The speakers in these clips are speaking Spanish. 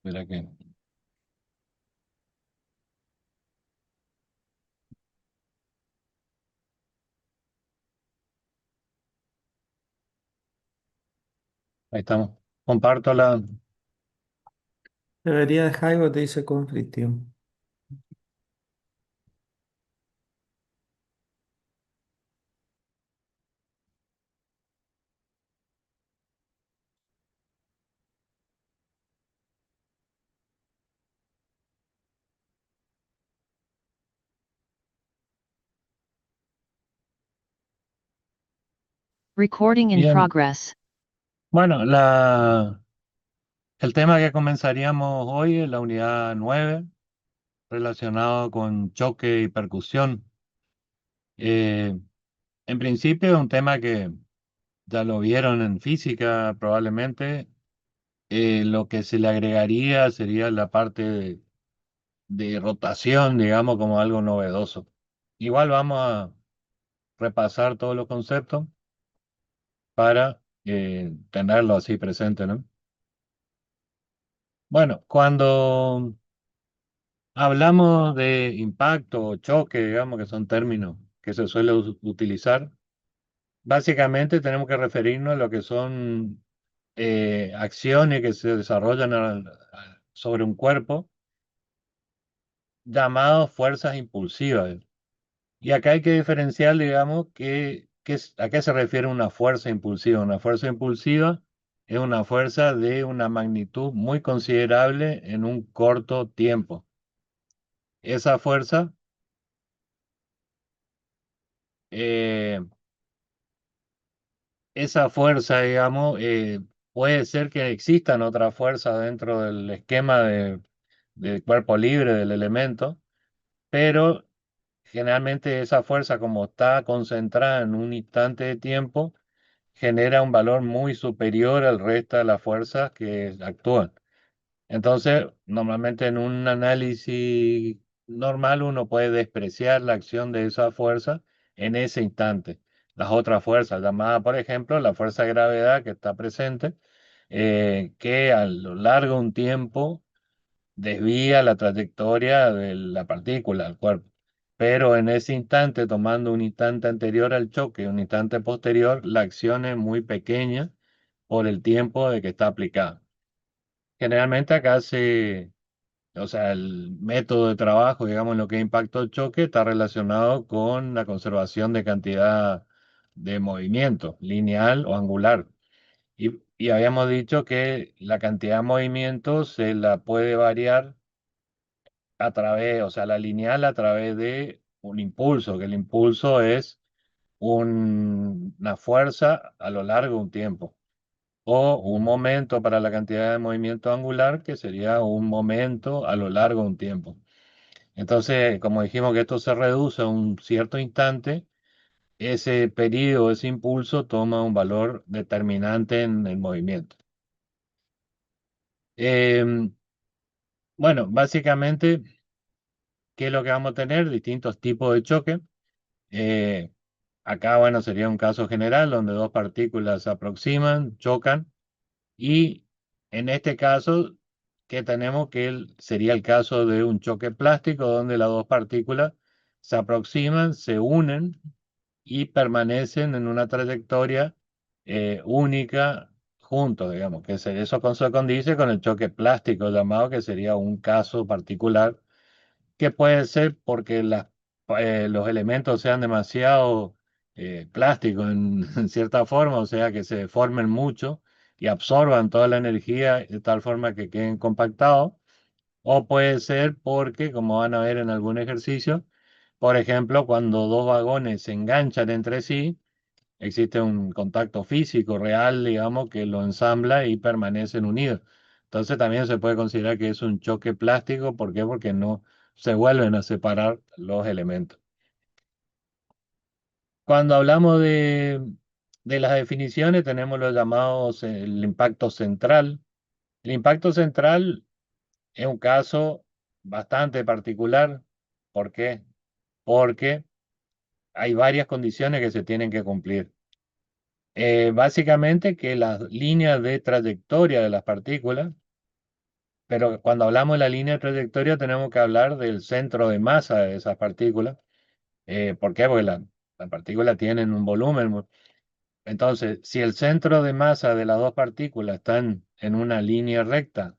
Espera que... Ahí estamos. Comparto la... Debería dejar algo, te dice conflictivo. Recording in Bien. progress. Bueno, el tema que comenzaríamos hoy es la unidad 9 relacionado con choque y percusión. Eh, en principio es un tema que ya lo vieron en física probablemente. Lo que se le agregaría sería la parte de rotación, digamos, como algo novedoso. Igual vamos a repasar todos los conceptos para tenerlo así presente, ¿no? Bueno, cuando hablamos de impacto o choque, digamos que son términos que se suele utilizar, básicamente tenemos que referirnos a lo que son acciones que se desarrollan sobre un cuerpo llamados fuerzas impulsivas. Y acá hay que diferenciar, digamos, a qué se refiere una fuerza impulsiva. Una fuerza impulsiva es una fuerza de una magnitud muy considerable en un corto tiempo. Esa fuerza, eh, digamos, puede ser que existan otras fuerzas dentro del esquema del cuerpo libre del elemento, pero generalmente esa fuerza, como está concentrada en un instante de tiempo, genera un valor muy superior al resto de las fuerzas que actúan. Entonces, normalmente en un análisis normal uno puede despreciar la acción de esa fuerza en ese instante. Las otras fuerzas, llamadas por ejemplo la fuerza de gravedad que está presente, que a lo largo de un tiempo desvía la trayectoria de la partícula al cuerpo. Pero en ese instante, tomando un instante anterior al choque y un instante posterior, la acción es muy pequeña por el tiempo de que está aplicada. Generalmente acá o sea, el método de trabajo, digamos, en lo que es impacto-choque, está relacionado con la conservación de cantidad de movimiento, lineal o angular. Y habíamos dicho que la cantidad de movimiento se la puede variar a través, o sea, la lineal a través de un impulso, que el impulso es una fuerza a lo largo de un tiempo, o un momento para la cantidad de movimiento angular, que sería un momento a lo largo de un tiempo. Entonces, como dijimos que esto se reduce a un cierto instante, ese periodo, ese impulso toma un valor determinante en el movimiento. Em, bueno, básicamente, ¿qué es lo que vamos a tener? Distintos tipos de choque. Eh, Acá, bueno, sería un caso general donde dos partículas se aproximan, chocan, y en este caso, que tenemos que sería el caso de un choque plástico donde las dos partículas se aproximan, se unen y permanecen en una trayectoria única juntos, digamos, eso se condice con el choque plástico llamado, que sería un caso particular que puede ser porque los elementos sean demasiado plásticos en cierta forma, o sea, que se deformen mucho y absorban toda la energía de tal forma que queden compactados, o puede ser porque, como van a ver en algún ejercicio, por ejemplo, cuando dos vagones se enganchan entre sí, existe un contacto físico real, digamos, que lo ensambla y permanecen unidos. Entonces también se puede considerar que es un choque plástico. ¿Por qué? Porque no se vuelven a separar los elementos. Cuando hablamos de las definiciones, tenemos los llamados el impacto central. El impacto central es un caso bastante particular. ¿Por qué? Porque hay varias condiciones que se tienen que cumplir. Básicamente que las líneas de trayectoria de las partículas pero cuando hablamos de la línea de trayectoria tenemos que hablar del centro de masa de esas partículas. ¿Por qué? Porque las partículas tienen un volumen. Entonces, si el centro de masa de las dos partículas están en una línea recta,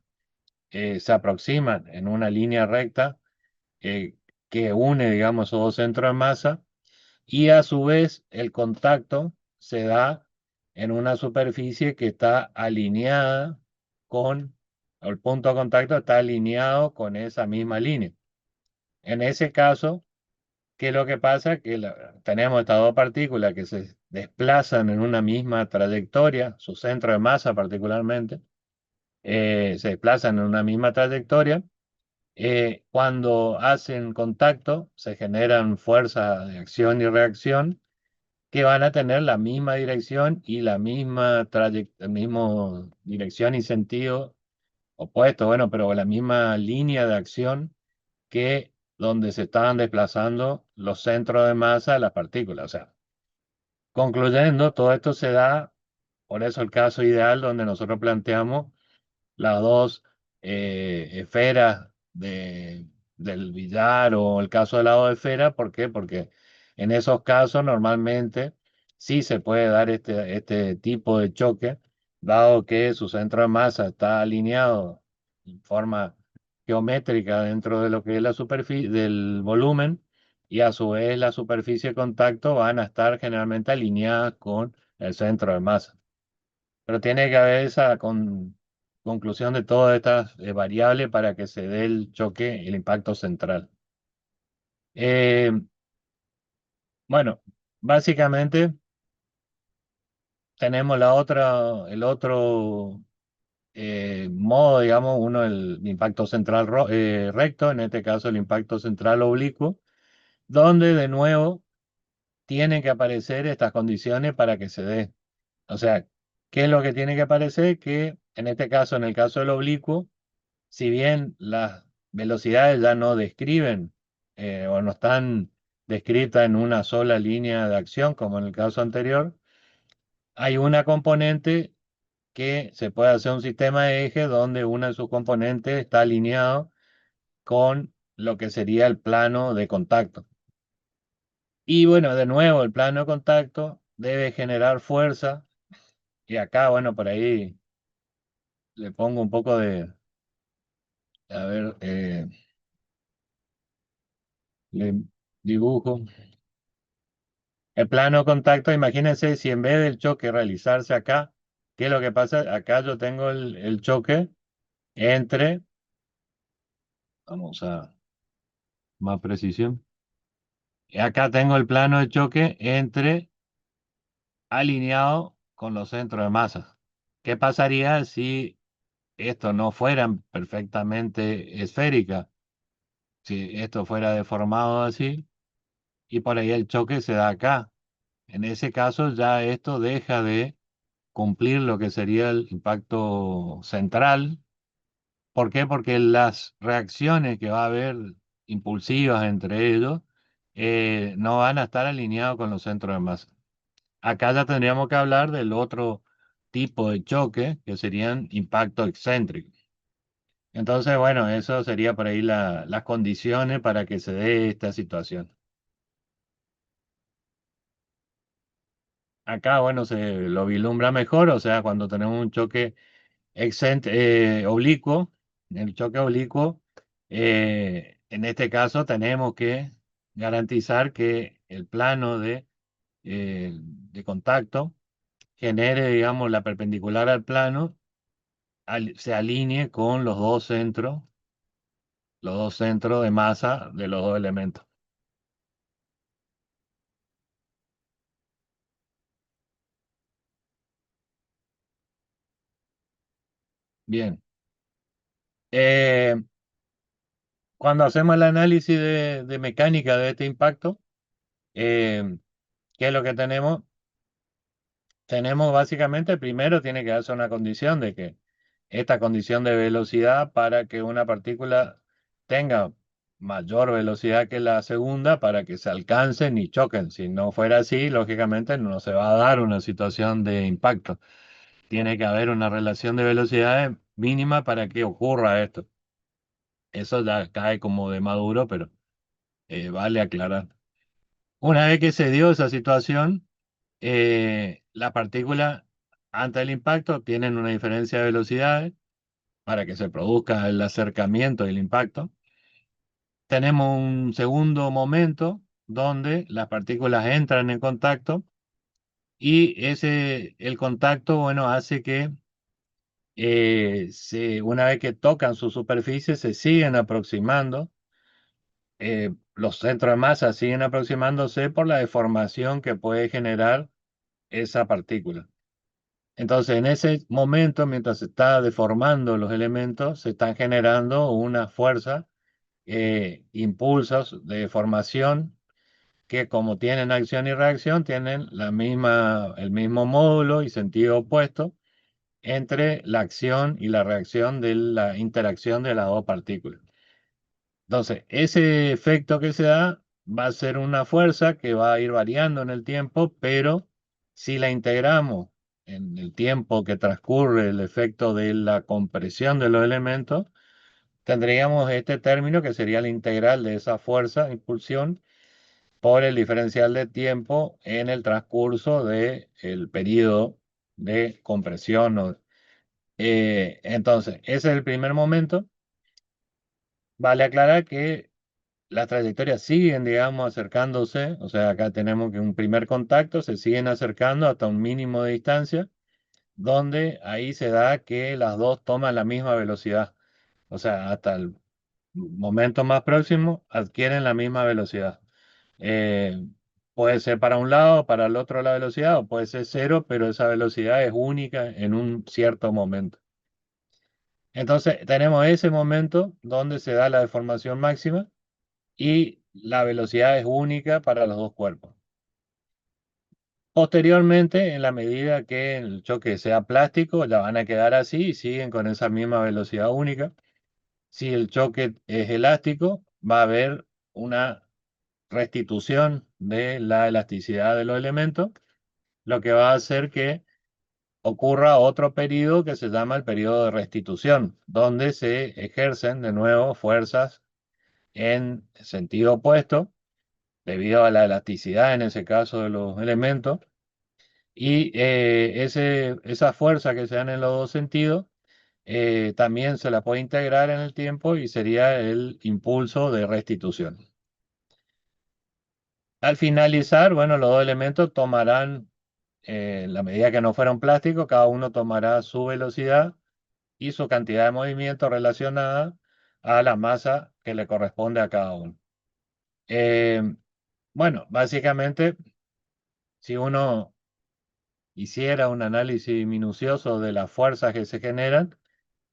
se aproximan en una línea recta eh, que une, digamos, esos dos centros de masa, y a su vez el contacto se da en una superficie que está alineada con, el punto de contacto está alineado con esa misma línea. En ese caso, ¿qué es lo que pasa? Que tenemos estas dos partículas que se desplazan en una misma trayectoria, su centro de masa particularmente, se desplazan en una misma trayectoria. Cuando hacen contacto, se generan fuerzas de acción y reacción que van a tener la misma dirección y la misma el mismo dirección y sentido opuesto, bueno, pero la misma línea de acción que donde se estaban desplazando los centros de masa de las partículas. O sea, concluyendo, todo esto se da, por eso el caso ideal donde nosotros planteamos las dos esferas del billar o el caso del lado de esfera. ¿Por qué? Porque en esos casos normalmente sí se puede dar este tipo de choque, dado que su centro de masa está alineado en forma geométrica dentro de lo que es la superficie del volumen, y a su vez la superficie de contacto van a estar generalmente alineadas con el centro de masa. Pero tiene que haber esa conclusión de todas estas variables para que se dé el choque, el impacto central. Eh, bueno, básicamente tenemos el otro modo, digamos, uno el impacto central recto, en este caso el impacto central oblicuo, donde de nuevo tienen que aparecer estas condiciones para que se dé. O sea, ¿qué es lo que tiene que aparecer? Que en este caso, en el caso del oblicuo, si bien las velocidades ya no describen o no están descritas en una sola línea de acción, como en el caso anterior, hay una componente que se puede hacer un sistema de eje donde una de sus componentes está alineado con lo que sería el plano de contacto. Y bueno, de nuevo, el plano de contacto debe generar fuerza. Y acá, bueno, por ahí le pongo un poco de, a ver, le dibujo. El plano de contacto, imagínense si en vez del choque realizarse acá, ¿qué es lo que pasa? Acá yo tengo el choque entre, vamos a más precisión, y acá tengo el plano de choque entre alineado con los centros de masa. ¿Qué pasaría si esto no fueran perfectamente esférica? Si esto fuera deformado así y por ahí el choque se da acá. En ese caso ya esto deja de cumplir lo que sería el impacto central. ¿Por qué? Porque las reacciones que va a haber impulsivas entre ellos no van a estar alineados con los centros de masa. Acá ya tendríamos que hablar del otro tipo de choque, que serían impactos excéntricos. Entonces, bueno, eso sería por ahí las condiciones para que se dé esta situación. Acá, bueno, se lo vislumbra mejor, o sea, cuando tenemos un choque oblicuo, el choque oblicuo, en este caso tenemos que garantizar que el plano de contacto genere, digamos, la perpendicular al plano, se alinee con los dos centros de masa de los dos elementos. Bien. Eh, Cuando hacemos el análisis de mecánica de este impacto, eh, ¿qué es lo que tenemos? Tenemos básicamente, primero tiene que darse una condición de que esta condición de velocidad para que una partícula tenga mayor velocidad que la segunda para que se alcancen y choquen. Si no fuera así, lógicamente no se va a dar una situación de impacto. Tiene que haber una relación de velocidades mínima para que ocurra esto. Eso ya cae como de maduro, pero vale aclarar. Una vez que se dio esa situación, las partículas antes del impacto tienen una diferencia de velocidades para que se produzca el acercamiento y el impacto. Tenemos un segundo momento donde las partículas entran en contacto y el contacto, bueno, hace que una vez que tocan su superficie se siguen aproximando, los centros de masa siguen aproximándose por la deformación que puede generar esa partícula. Entonces, en ese momento, mientras se está deformando los elementos, se están generando una fuerza, impulsos de deformación que como tienen acción y reacción, tienen el mismo módulo y sentido opuesto entre la acción y la reacción de la interacción de las dos partículas. Entonces, ese efecto que se da va a ser una fuerza que va a ir variando en el tiempo, pero si la integramos en el tiempo que transcurre el efecto de la compresión de los elementos, tendríamos este término que sería la integral de esa fuerza, impulsión, por el diferencial de tiempo en el transcurso del periodo de compresión. Entonces, ese es el primer momento. Vale aclarar que las trayectorias siguen, digamos, acercándose, o sea, acá tenemos que un primer contacto, se siguen acercando hasta un mínimo de distancia, donde ahí se da que las dos toman la misma velocidad, o sea, hasta el momento más próximo adquieren la misma velocidad. Eh, Puede ser para un lado, para el otro la velocidad, o puede ser cero, pero esa velocidad es única en un cierto momento. Entonces, tenemos ese momento donde se da la deformación máxima y la velocidad es única para los dos cuerpos. Posteriormente, en la medida que el choque sea plástico, ya van a quedar así y siguen con esa misma velocidad única. Si el choque es elástico, va a haber una restitución de la elasticidad de los elementos, lo que va a hacer que ocurra otro periodo que se llama el periodo de restitución, donde se ejercen de nuevo fuerzas en sentido opuesto debido a la elasticidad en ese caso de los elementos. Y esa fuerza que se dan en los dos sentidos también se la puede integrar en el tiempo y sería el impulso de restitución. Al finalizar, bueno, los dos elementos tomarán, la medida que no fueron plásticos, cada uno tomará su velocidad y su cantidad de movimiento relacionada a la masa que le corresponde a cada uno. Eh, bueno, básicamente, si uno hiciera un análisis minucioso de las fuerzas que se generan,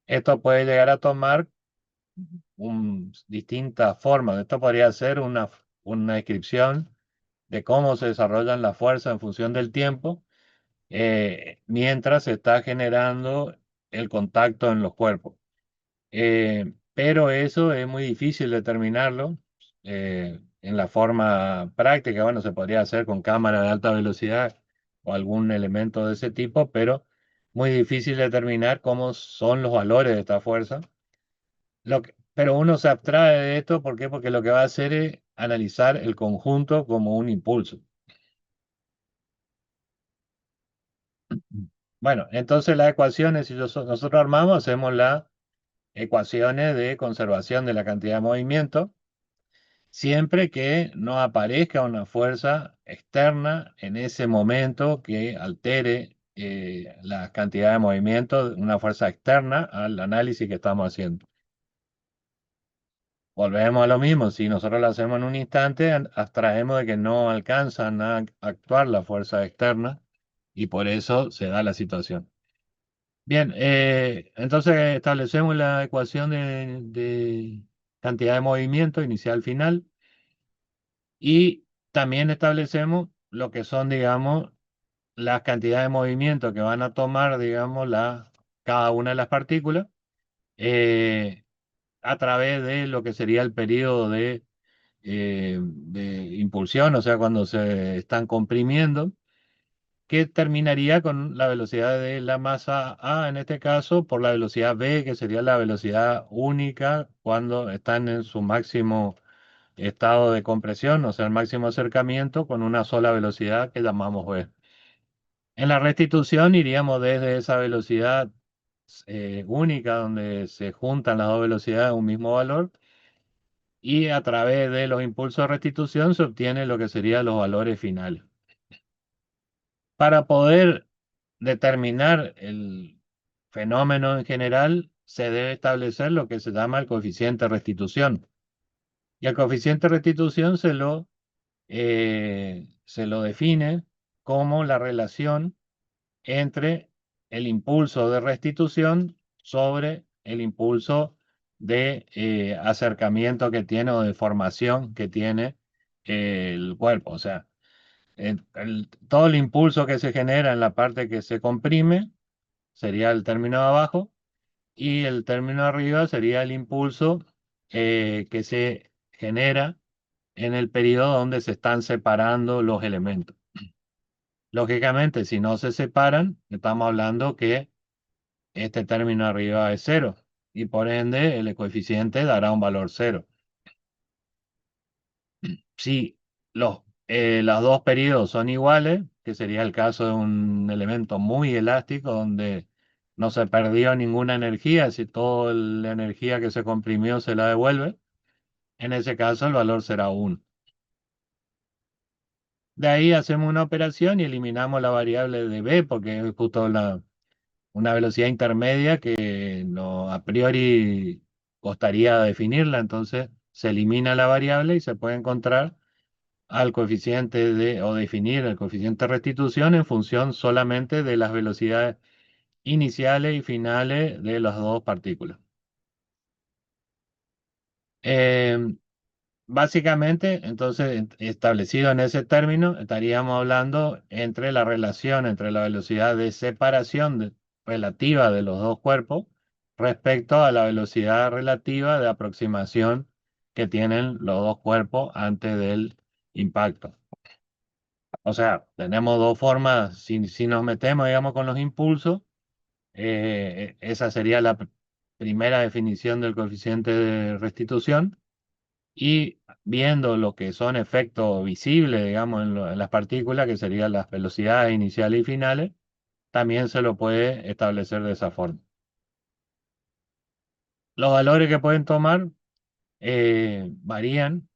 esto puede llegar a tomar distintas formas. Esto podría ser una descripción de cómo se desarrollan las fuerzas en función del tiempo, mientras se está generando el contacto en los cuerpos. Pero eso es muy difícil determinarlo en la forma práctica. Bueno, se podría hacer con cámara de alta velocidad o algún elemento de ese tipo, pero muy difícil determinar cómo son los valores de esta fuerza. Pero uno se abstrae de esto, ¿por qué? Porque lo que va a hacer es analizar el conjunto como un impulso. Bueno, entonces las ecuaciones, si nosotros armamos, hacemos las ecuaciones de conservación de la cantidad de movimiento siempre que no aparezca una fuerza externa en ese momento que altere la cantidad de movimiento, una fuerza externa al análisis que estamos haciendo. Volvemos a lo mismo, si nosotros lo hacemos en un instante, abstraemos de que no alcanzan a actuar las fuerzas externas y por eso se da la situación. Bien, entonces establecemos la ecuación de cantidad de movimiento inicial-final. Y también establecemos lo que son, digamos, las cantidades de movimiento que van a tomar, digamos, cada una de las partículas eh, a través de lo que sería el periodo de impulsión, o sea, cuando se están comprimiendo. que terminaría con la velocidad de la masa A, en este caso, por la velocidad B, que sería la velocidad única cuando están en su máximo estado de compresión, o sea, el máximo acercamiento con una sola velocidad que llamamos v. En la restitución iríamos desde esa velocidad única donde se juntan las dos velocidades a un mismo valor y a través de los impulsos de restitución se obtienen lo que serían los valores finales. Para poder determinar el fenómeno en general, se debe establecer lo que se llama el coeficiente de restitución. Y el coeficiente de restitución se lo define como la relación entre el impulso de restitución sobre el impulso de acercamiento que tiene o de formación que tiene el cuerpo. O sea, todo el impulso que se genera en la parte que se comprime sería el término de abajo y el término de arriba sería el impulso que se genera en el periodo donde se están separando los elementos. Lógicamente, si no se separan, estamos hablando que este término arriba es cero y por ende el coeficiente dará un valor cero. Si los dos periodos son iguales, que sería el caso de un elemento muy elástico donde no se perdió ninguna energía, si toda la energía que se comprimió se la devuelve, en ese caso el valor será 1. De ahí hacemos una operación y eliminamos la variable de b porque es justo una velocidad intermedia que no, a priori costaría definirla, entonces se elimina la variable y se puede encontrar al coeficiente o definir el coeficiente de restitución en función solamente de las velocidades iniciales y finales de las dos partículas. Eh, Básicamente, entonces, establecido en ese término, estaríamos hablando entre la relación entre la velocidad de separación relativa de los dos cuerpos respecto a la velocidad relativa de aproximación que tienen los dos cuerpos antes del impacto. O sea, tenemos dos formas, si nos metemos, digamos, con los impulsos, esa sería la primera definición del coeficiente de restitución. Y viendo lo que son efectos visibles, digamos, en las partículas, que serían las velocidades iniciales y finales, también se lo puede establecer de esa forma. Los valores que pueden tomar varían,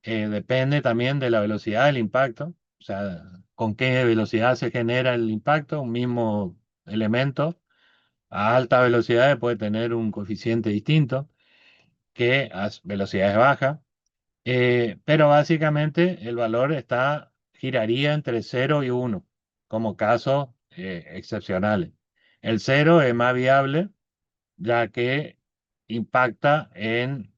depende también de la velocidad del impacto, o sea, con qué velocidad se genera el impacto, un mismo elemento a alta velocidad puede tener un coeficiente distinto que a velocidades bajas. Pero básicamente el valor giraría entre 0 y 1 como casos excepcionales. El cero es más viable ya que impacta en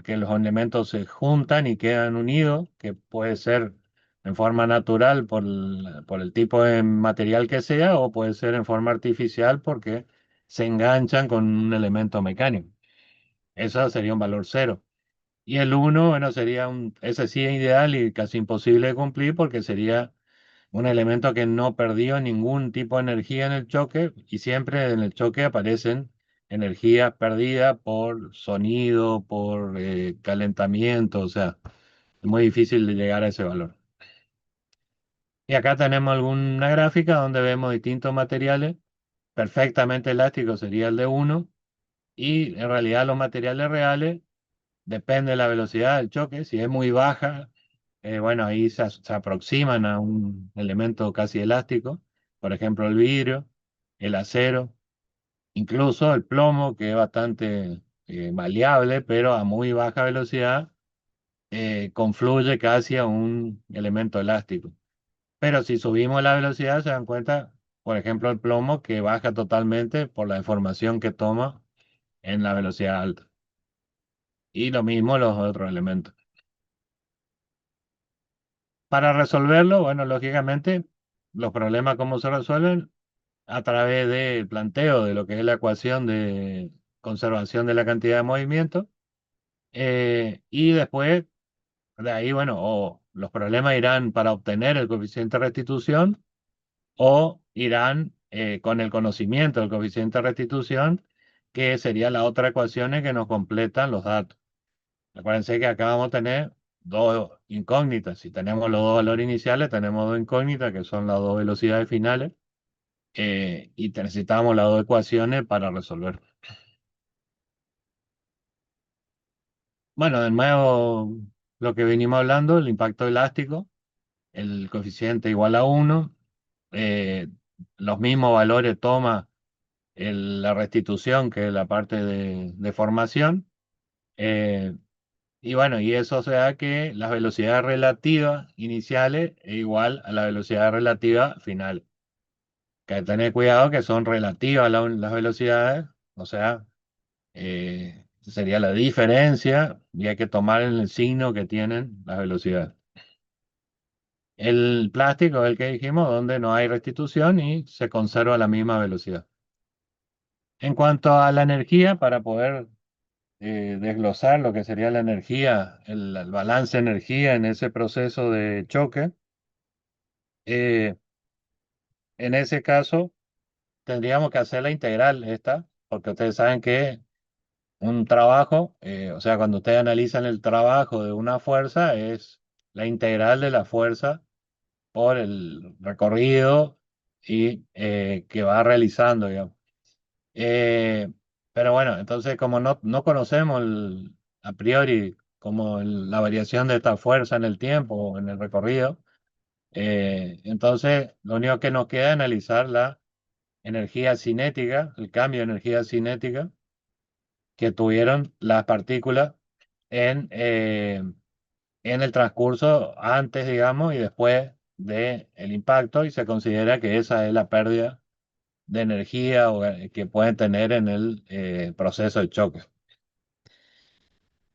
que los elementos se juntan y quedan unidos, que puede ser en forma natural por el tipo de material que sea o puede ser en forma artificial porque se enganchan con un elemento mecánico. Eso sería un valor cero. Y el uno, bueno, ese sí es ideal y casi imposible de cumplir porque sería un elemento que no perdió ningún tipo de energía en el choque y siempre en el choque aparecen energías perdidas por sonido, por calentamiento, o sea, es muy difícil de llegar a ese valor. Y acá tenemos alguna gráfica donde vemos distintos materiales, perfectamente elásticos sería el de uno y en realidad los materiales reales depende de la velocidad del choque. Si es muy baja, bueno, ahí se aproximan a un elemento casi elástico. Por ejemplo, el vidrio, el acero, incluso el plomo, que es bastante maleable, pero a muy baja velocidad, confluye casi a un elemento elástico. Pero si subimos la velocidad, se dan cuenta, por ejemplo, el plomo que baja totalmente por la deformación que toma en la velocidad alta. Y lo mismo los otros elementos. Para resolverlo, bueno, lógicamente, los problemas cómo se resuelven a través del planteo de lo que es la ecuación de conservación de la cantidad de movimiento. Y después, de ahí, bueno, o los problemas irán para obtener el coeficiente de restitución o irán con el conocimiento del coeficiente de restitución, que sería la otra ecuación que nos completan los datos. Acuérdense que acá vamos a tener dos incógnitas. Si tenemos los dos valores iniciales, tenemos dos incógnitas, que son las dos velocidades finales, y necesitamos las dos ecuaciones para resolver. Bueno, de nuevo, lo que venimos hablando, el impacto elástico, el coeficiente igual a 1, eh, los mismos valores toma la restitución, que es la parte de formación, eh, y bueno, y eso se da que las velocidades relativas iniciales es igual a la velocidad relativa final. Que hay que tener cuidado que son relativas las velocidades, o sea, sería la diferencia y hay que tomar el signo que tienen las velocidades. El plástico es el que dijimos, donde no hay restitución y se conserva la misma velocidad. En cuanto a la energía, para poder desglosar lo que sería la energía, el balance de energía en ese proceso de choque, eh, en ese caso tendríamos que hacer la integral esta, porque ustedes saben que un trabajo, o sea, cuando ustedes analizan el trabajo de una fuerza, es la integral de la fuerza por el recorrido y que va realizando, digamos. Eh, pero bueno, entonces como no conocemos a priori como la variación de esta fuerza en el tiempo o en el recorrido, entonces lo único que nos queda es analizar la energía cinética, el cambio de energía cinética que tuvieron las partículas en, eh, en el transcurso antes, digamos, y después del impacto, y se considera que esa es la pérdida de energía que pueden tener en el proceso de choque.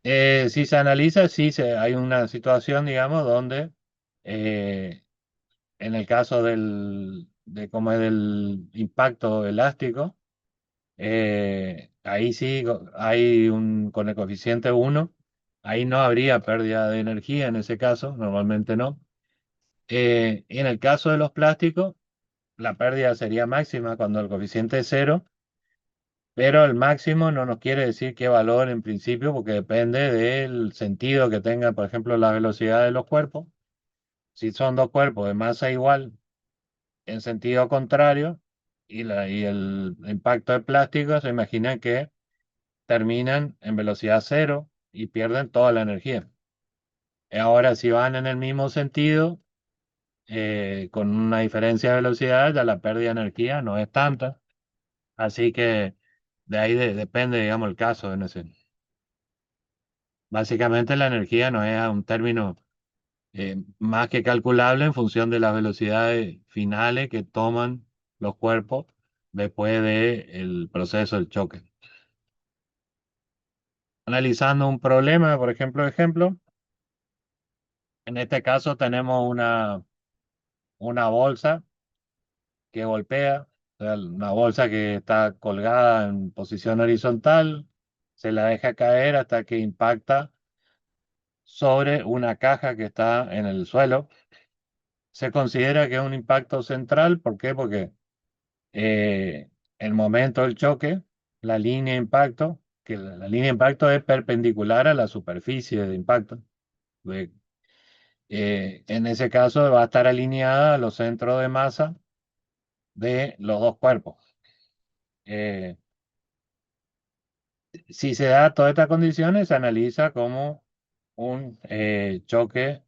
Si se analiza, sí hay una situación, digamos, donde eh, en el caso de como es del impacto elástico, ahí sí hay con el coeficiente 1, ahí no habría pérdida de energía en ese caso, normalmente no. Y en el caso de los plásticos, la pérdida sería máxima cuando el coeficiente es 0, pero el máximo no nos quiere decir qué valor en principio, porque depende del sentido que tengan, por ejemplo, la velocidad de los cuerpos. Si son dos cuerpos de masa igual en sentido contrario y el impacto de plástico, se imagina que terminan en velocidad cero y pierden toda la energía. Ahora, si van en el mismo sentido, con una diferencia de velocidad, ya la pérdida de energía no es tanta. Así que de ahí depende, digamos, el caso en ese. Básicamente la energía no es un término más que calculable en función de las velocidades finales que toman los cuerpos después del proceso del choque. Analizando un problema, por ejemplo, en este caso tenemos una bolsa que golpea, o sea, una bolsa que está colgada en posición horizontal, se la deja caer hasta que impacta sobre una caja que está en el suelo. Se considera que es un impacto central, ¿por qué? Porque el momento del choque, la línea de impacto, que la línea de impacto es perpendicular a la superficie de impacto. De- en ese caso va a estar alineada a los centros de masa de los dos cuerpos. Eh, si se da todas estas condiciones, se analiza como un choque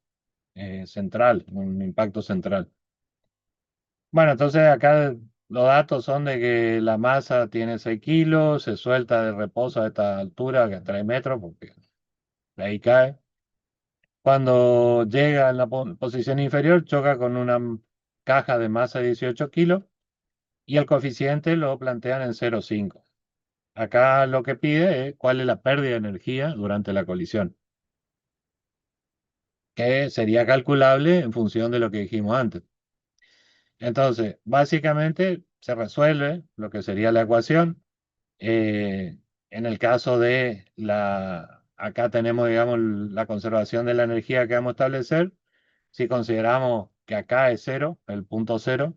central, un impacto central. Bueno, entonces acá los datos son de que la masa tiene 6 kilos, se suelta de reposo a esta altura, que es 3 metros, porque de ahí cae. Cuando llega en la posición inferior, choca con una caja de masa de 18 kilos y el coeficiente lo plantean en 0,5. Acá lo que pide es cuál es la pérdida de energía durante la colisión, que sería calculable en función de lo que dijimos antes. Entonces, básicamente se resuelve lo que sería la ecuación. En el caso de acá tenemos, digamos, la conservación de la energía que vamos a establecer. Si consideramos que acá es cero, el punto cero,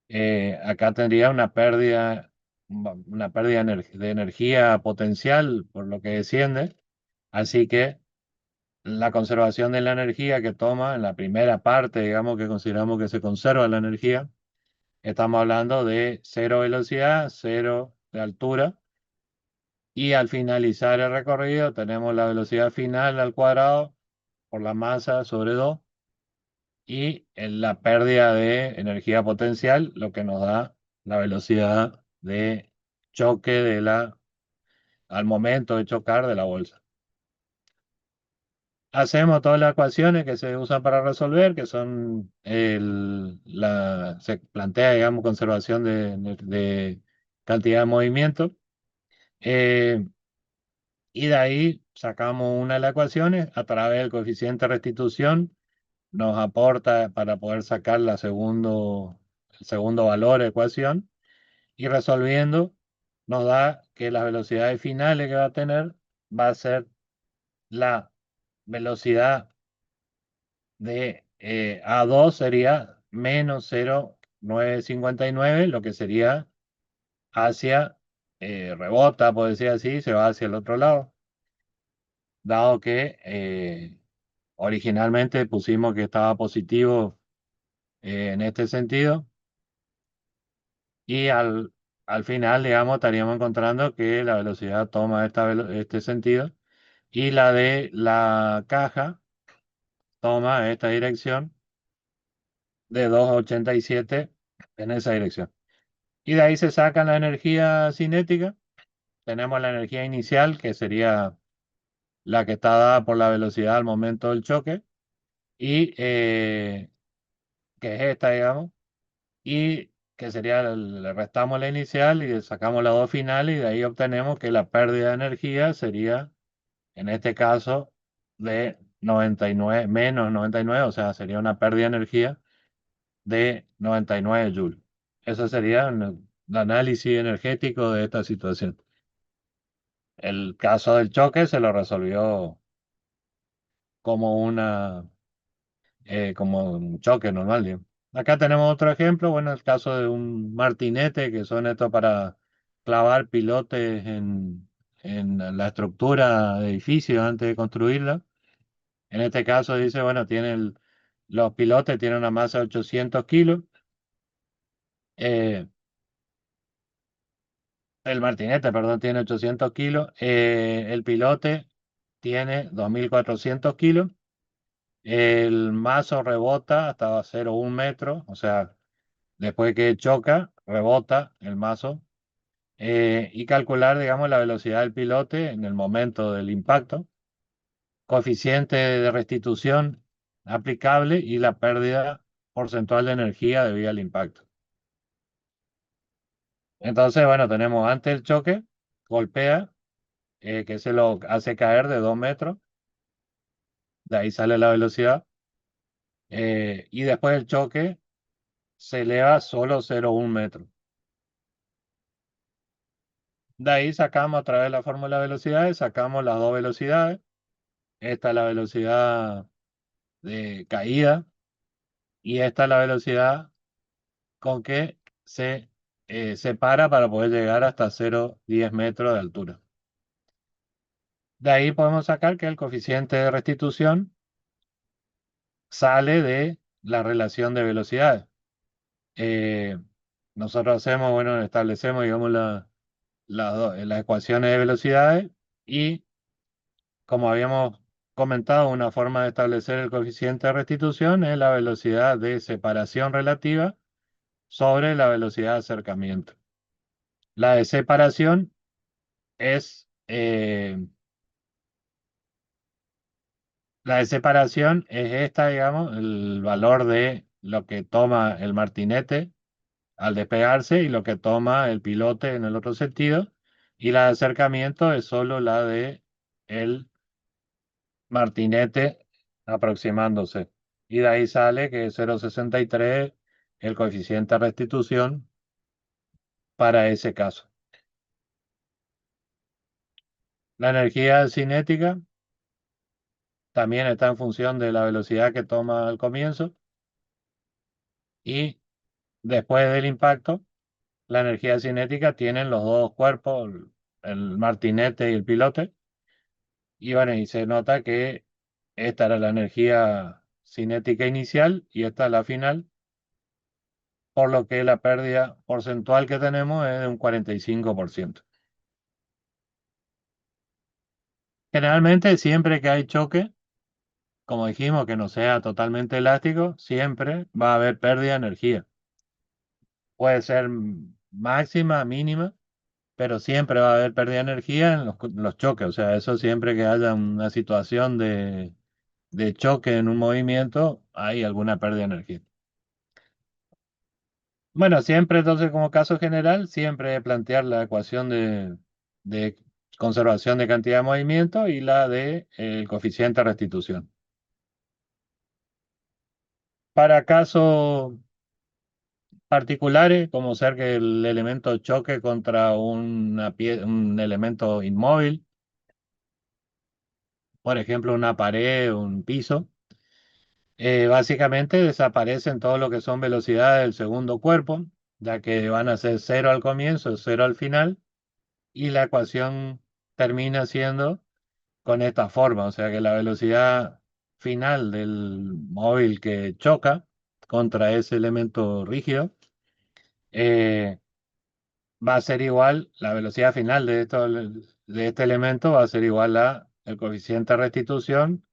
Acá tendría una pérdida de energía potencial por lo que desciende, así que la conservación de la energía que toma en la primera parte, digamos que consideramos que se conserva la energía, estamos hablando de cero velocidad, cero de altura, y al finalizar el recorrido tenemos la velocidad final al cuadrado por la masa sobre 2 y en la pérdida de energía potencial, lo que nos da la velocidad de choque al momento de chocar de la bolsa. Hacemos todas las ecuaciones que se usan para resolver, que son se plantea, digamos, conservación de cantidad de movimiento. eh, y de ahí sacamos una de las ecuaciones a través del coeficiente de restitución, nos aporta para poder sacar el segundo valor de ecuación y resolviendo nos da que las velocidades finales que va a tener va a ser la velocidad de A2 sería menos 0,959, lo que sería hacia, rebota, por decir así, se va hacia el otro lado, dado que originalmente pusimos que estaba positivo en este sentido, y al final, digamos, estaríamos encontrando que la velocidad toma este sentido y la de la caja toma esta dirección de 2,87 en esa dirección. Y de ahí se saca la energía cinética. Tenemos la energía inicial, que sería la que está dada por la velocidad al momento del choque, y que es esta, digamos, y que sería, le restamos la inicial y le sacamos las dos finales, y de ahí obtenemos que la pérdida de energía sería, en este caso, de 99, menos 99, o sea, sería una pérdida de energía de 99 joules. Eso sería el análisis energético de esta situación. El caso del choque se lo resolvió como como un choque normal, digamos. Acá tenemos otro ejemplo, bueno, el caso de un martinete, que son estos para clavar pilotes en la estructura de edificios antes de construirla. En este caso dice, bueno, los pilotes tienen una masa de 800 kilos. eh, el martinete, perdón, tiene 800 kilos. El pilote tiene 2.400 kilos. El mazo rebota hasta 0,1 metro, o sea, después que choca, rebota el mazo. Y calcular, digamos, la velocidad del pilote en el momento del impacto, coeficiente de restitución aplicable y la pérdida porcentual de energía debido al impacto. Entonces, bueno, tenemos antes el choque, golpea, que se lo hace caer de 2 metros, de ahí sale la velocidad, y después del choque se eleva solo 0,1 metro. De ahí sacamos a través de la fórmula de velocidades, sacamos las dos velocidades. Esta es la velocidad de caída y esta es la velocidad con que se separa para poder llegar hasta 0,10 metros de altura. De ahí podemos sacar que el coeficiente de restitución sale de la relación de velocidades. Eh, Nosotros hacemos, bueno, establecemos, digamos, las ecuaciones de velocidades y, como habíamos comentado, una forma de establecer el coeficiente de restitución es la velocidad de separación relativa sobre la velocidad de acercamiento. La de separación es esta, digamos, el valor de lo que toma el martinete al despegarse y lo que toma el pilote en el otro sentido. Y la de acercamiento es solo la de el martinete aproximándose. Y de ahí sale que es 0,63 el coeficiente de restitución para ese caso. La energía cinética también está en función de la velocidad que toma al comienzo y después del impacto, la energía cinética tienen los dos cuerpos, el martinete y el pilote, y bueno, y se nota que esta era la energía cinética inicial y esta es la final, por lo que la pérdida porcentual que tenemos es de un 45%. Generalmente, siempre que hay choque, como dijimos, que no sea totalmente elástico, siempre va a haber pérdida de energía. Puede ser máxima, mínima, pero siempre va a haber pérdida de energía en los choques. O sea, eso siempre que haya una situación de choque en un movimiento, hay alguna pérdida de energía. Bueno, siempre entonces como caso general, siempre plantear la ecuación de conservación de cantidad de movimiento y la de coeficiente de restitución. Para casos particulares, como ser que el elemento choque contra un elemento inmóvil, por ejemplo, una pared o un piso, básicamente desaparecen todo lo que son velocidades del segundo cuerpo, ya que van a ser cero al comienzo, cero al final, y la ecuación termina siendo con esta forma, o sea que la velocidad final del móvil que choca contra ese elemento rígido, eh, va a ser igual, la velocidad final de este elemento va a ser igual a el coeficiente de restitución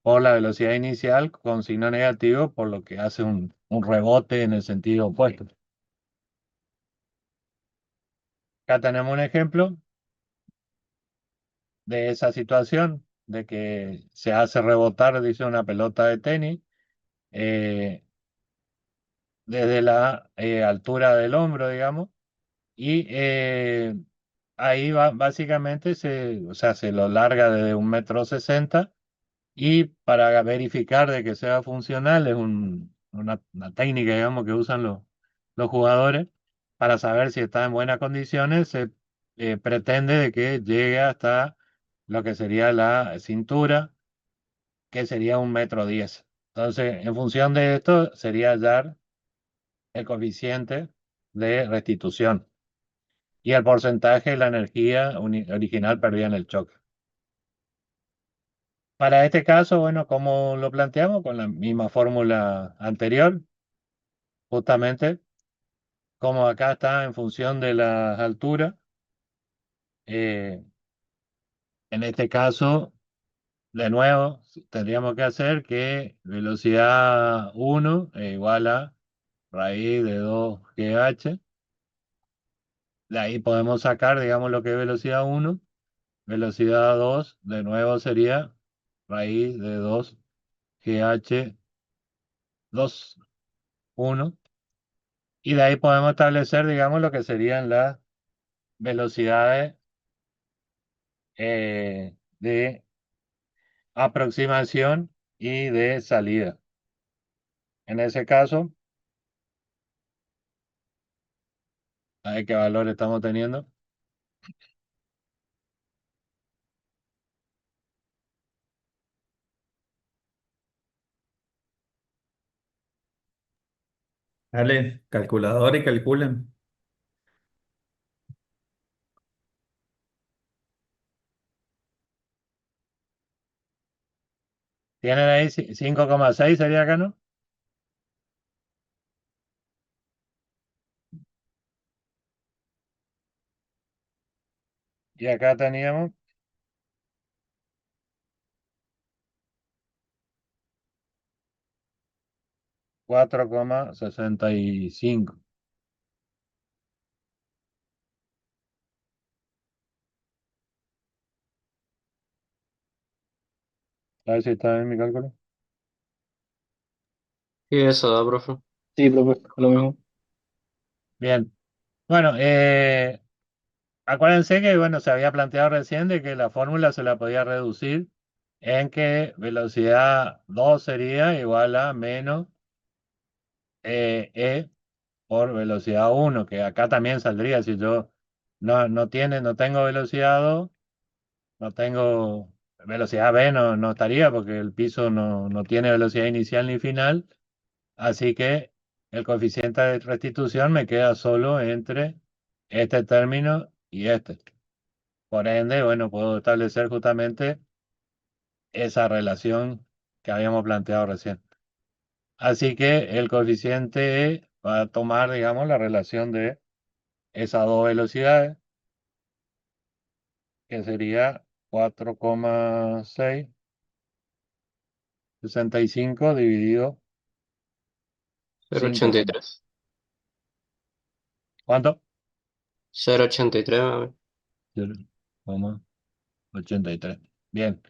por la velocidad inicial con signo negativo, por lo que hace un rebote en el sentido opuesto. Acá tenemos un ejemplo de esa situación, de que se hace rebotar, dice, una pelota de tenis eh, desde la altura del hombro, digamos, y ahí va, básicamente o sea, se lo larga desde 1,60 m. Y para verificar de que sea funcional, es una técnica, digamos, que usan los jugadores para saber si está en buenas condiciones. Se pretende de que llegue hasta lo que sería la cintura, que sería 1,10 m. Entonces, en función de esto, sería hallar el coeficiente de restitución y el porcentaje de la energía original perdida en el choque. Para este caso, bueno, como lo planteamos con la misma fórmula anterior, justamente como acá está en función de las alturas, eh, en este caso, de nuevo, tendríamos que hacer que velocidad 1 es igual a raíz de 2GH. De ahí podemos sacar, digamos, lo que es velocidad 1. Velocidad 2, de nuevo, sería raíz de 2GH 1. Y de ahí podemos establecer, digamos, lo que serían las velocidades de aproximación y de salida. En ese caso, a ver qué valor estamos teniendo. Dale, calculadora y calculen. Tienen ahí 5,6 sería acá, ¿no? Y acá teníamos 4,65. A ver si está bien mi cálculo. Sí, eso da, profe. Sí, profe, lo mismo. Bien. Bueno, acuérdense que, bueno, se había planteado recién de que la fórmula se la podía reducir en que velocidad 2 sería igual a menos E por velocidad 1, que acá también saldría si yo no tengo velocidad 2, no tengo velocidad B, no estaría porque el piso no tiene velocidad inicial ni final, así que el coeficiente de restitución me queda solo entre este término y este. Por ende, bueno, puedo establecer justamente esa relación que habíamos planteado recién. Así que el coeficiente E va a tomar, digamos, la relación de esas dos velocidades, que sería 4,665 dividido 5. 0,83. ¿Cuánto? 0,83, mami. 0,83. Bien.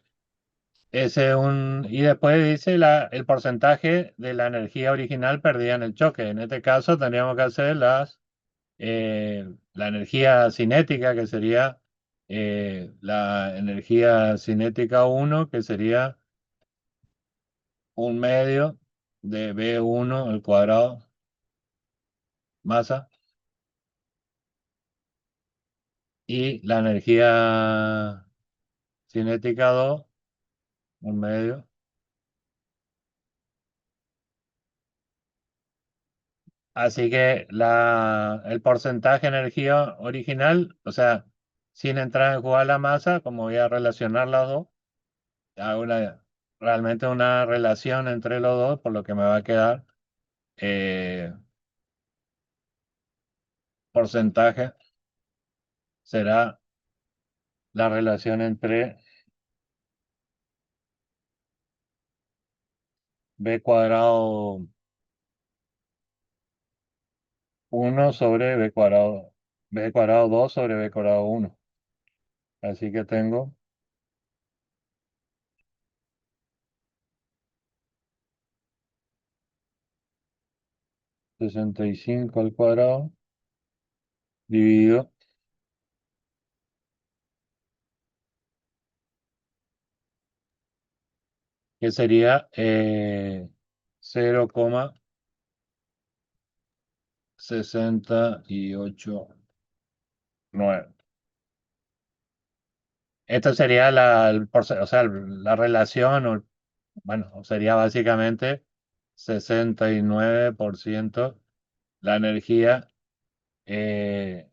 Ese es un, y después dice el porcentaje de la energía original perdida en el choque. En este caso tendríamos que hacer la energía cinética, que sería la energía cinética uno, que sería un medio de V1 al cuadrado masa, y la energía cinética 2, un medio. Así que el porcentaje de energía original, o sea, sin entrar en jugar la masa, como voy a relacionar las dos, hago realmente una relación entre los dos, por lo que me va a quedar eh, porcentaje será la relación entre b cuadrado uno sobre b cuadrado 2 sobre b cuadrado uno. Así que tengo 65 al cuadrado dividido, que sería 0,689. Esta sería o sea, la relación, bueno, sería básicamente 69% la energía eh,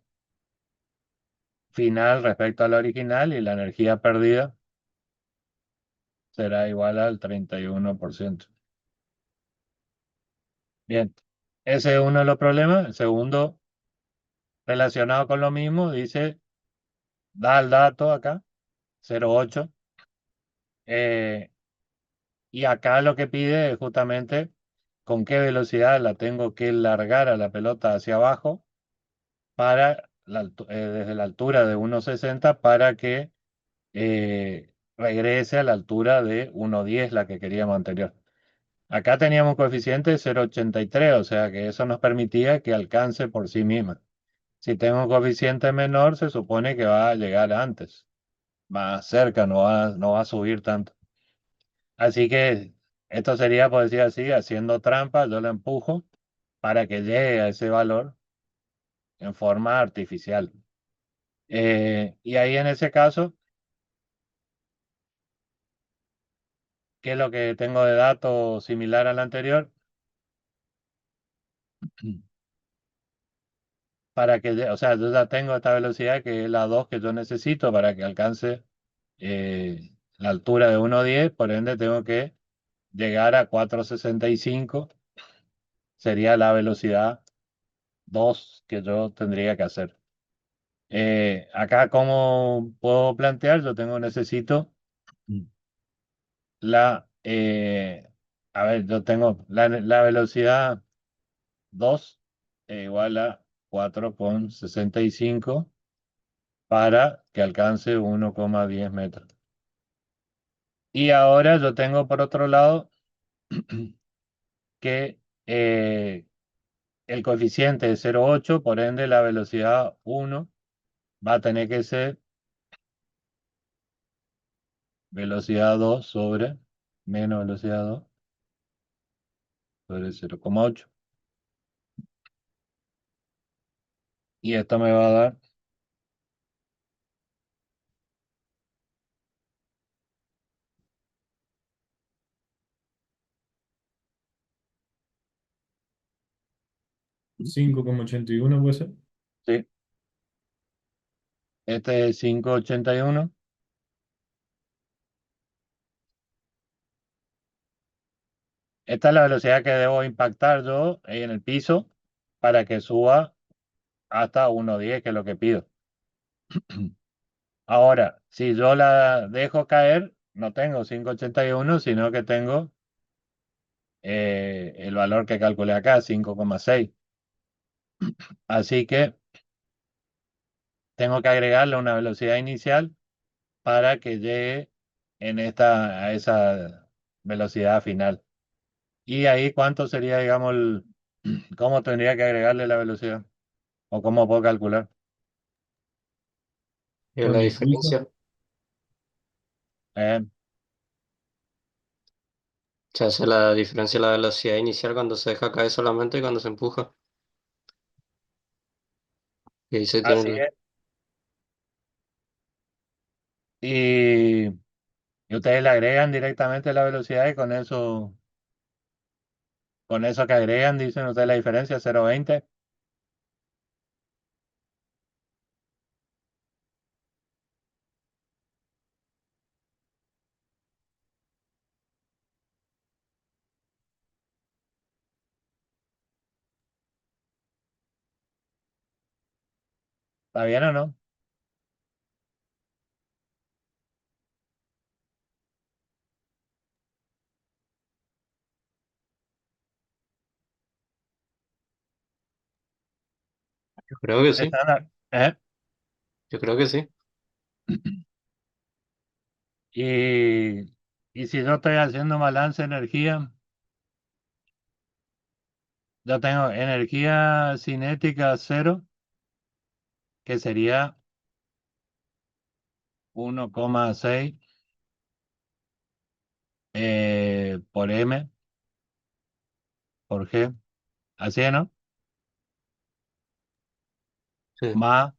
final respecto a la original, y la energía perdida será igual al 31%. Bien, ese es uno de los problemas. El segundo, relacionado con lo mismo, dice, da el dato acá, 0,8. eh, y acá lo que pide es justamente con qué velocidad la tengo que largar a la pelota hacia abajo desde la altura de 1,60, para que regrese a la altura de 1,10, la que queríamos anterior. Acá teníamos un coeficiente de 0,83, o sea que eso nos permitía que alcance por sí misma. Si tengo un coeficiente menor, se supone que va a llegar antes, más cerca, no va a subir tanto. Así que esto sería, por decir así, haciendo trampa, yo lo empujo para que llegue a ese valor en forma artificial. Y ahí en ese caso, ¿qué es lo que tengo de dato similar al anterior? O sea, yo ya tengo esta velocidad, que es la 2 que yo necesito para que alcance la altura de 1,10. Por ende tengo que llegar a 4,65, sería la velocidad 2 que yo tendría que hacer. Acá, ¿cómo puedo plantear? Necesito la, a ver, yo tengo la velocidad 2 igual a 4,65 para que alcance 1,10 metros. Y ahora yo tengo por otro lado que el coeficiente es 0,8, por ende la velocidad 1 va a tener que ser velocidad 2 sobre menos velocidad 2 sobre 0,8. Y esto me va a dar 5,81 puede ser. Sí, este es 5,81. Esta es la velocidad que debo impactar yo en el piso para que suba hasta 1,10, que es lo que pido. Ahora, si yo la dejo caer, no tengo 5,81, sino que tengo el valor que calculé acá, 5,6. Así que tengo que agregarle una velocidad inicial para que llegue a esa velocidad final. Y ahí, ¿cuánto sería, digamos, cómo tendría que agregarle la velocidad? ¿O cómo puedo calcular? Y Con la el piso. diferencia. Eh, Se hace la diferencia de la velocidad inicial cuando se deja caer solamente y cuando se empuja. Y ahí se tiene así es. Y, y ustedes le agregan directamente la velocidad y con eso que agregan, dicen ustedes la diferencia, 0,20. ¿Está bien o no? Yo creo que sí. Estándar. Yo creo que sí. Y, y si yo estoy haciendo balance de energía, yo tengo energía cinética cero, que sería 1,6 por M por G. Así, ¿no? Sí. Más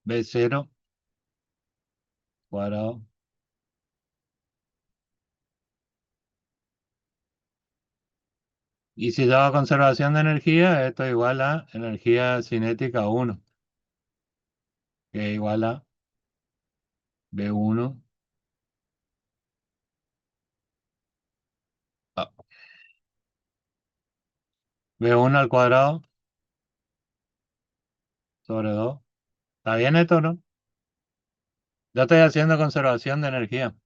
B0 cuadrado. Y si yo hago conservación de energía, esto es igual a energía cinética uno, que es igual a B1, ah, B1 al cuadrado sobre 2. ¿Está bien esto, no? Yo estoy haciendo conservación de energía.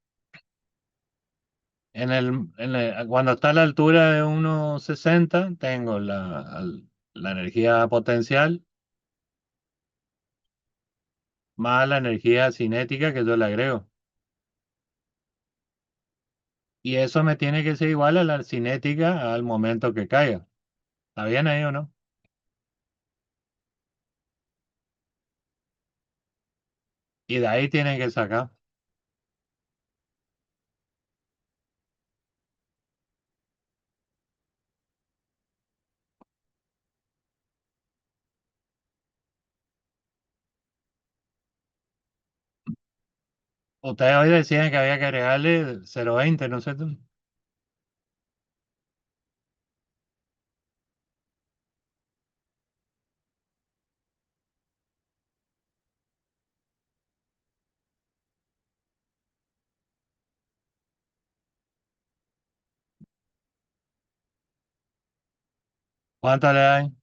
Cuando está a la altura de 1,60, tengo la energía potencial más la energía cinética que yo le agrego. Y eso me tiene que ser igual a la cinética al momento que caiga. ¿Está bien ahí o no? Y de ahí tienen que sacar. Ustedes hoy decían que había que agregarle 0,20, ¿no es cierto? ¿Cuánto le dan?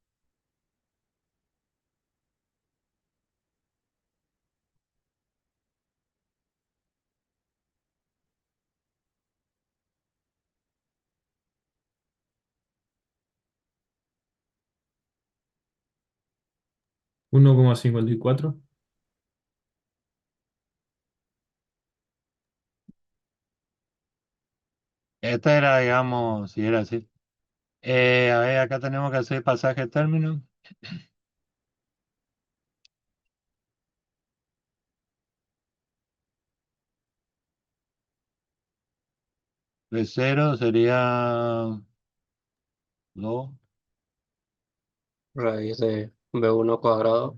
1,54. Este era, digamos, si era así. A ver, acá tenemos que hacer pasaje término. De cero sería 2. Raíz de B1 cuadrado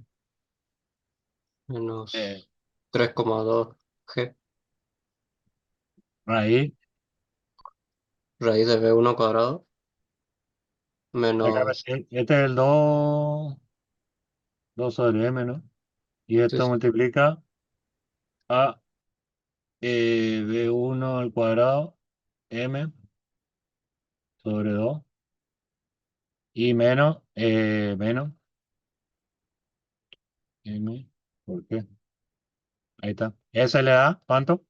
eh, menos 3,2 G. raíz Raíz de B1 cuadrado menos, Este es el 2 sobre m, ¿no? Y sí, esto sí. multiplica a b1 al cuadrado m sobre 2 y menos m. ¿Por qué? Ahí está. ¿Ese le da cuánto?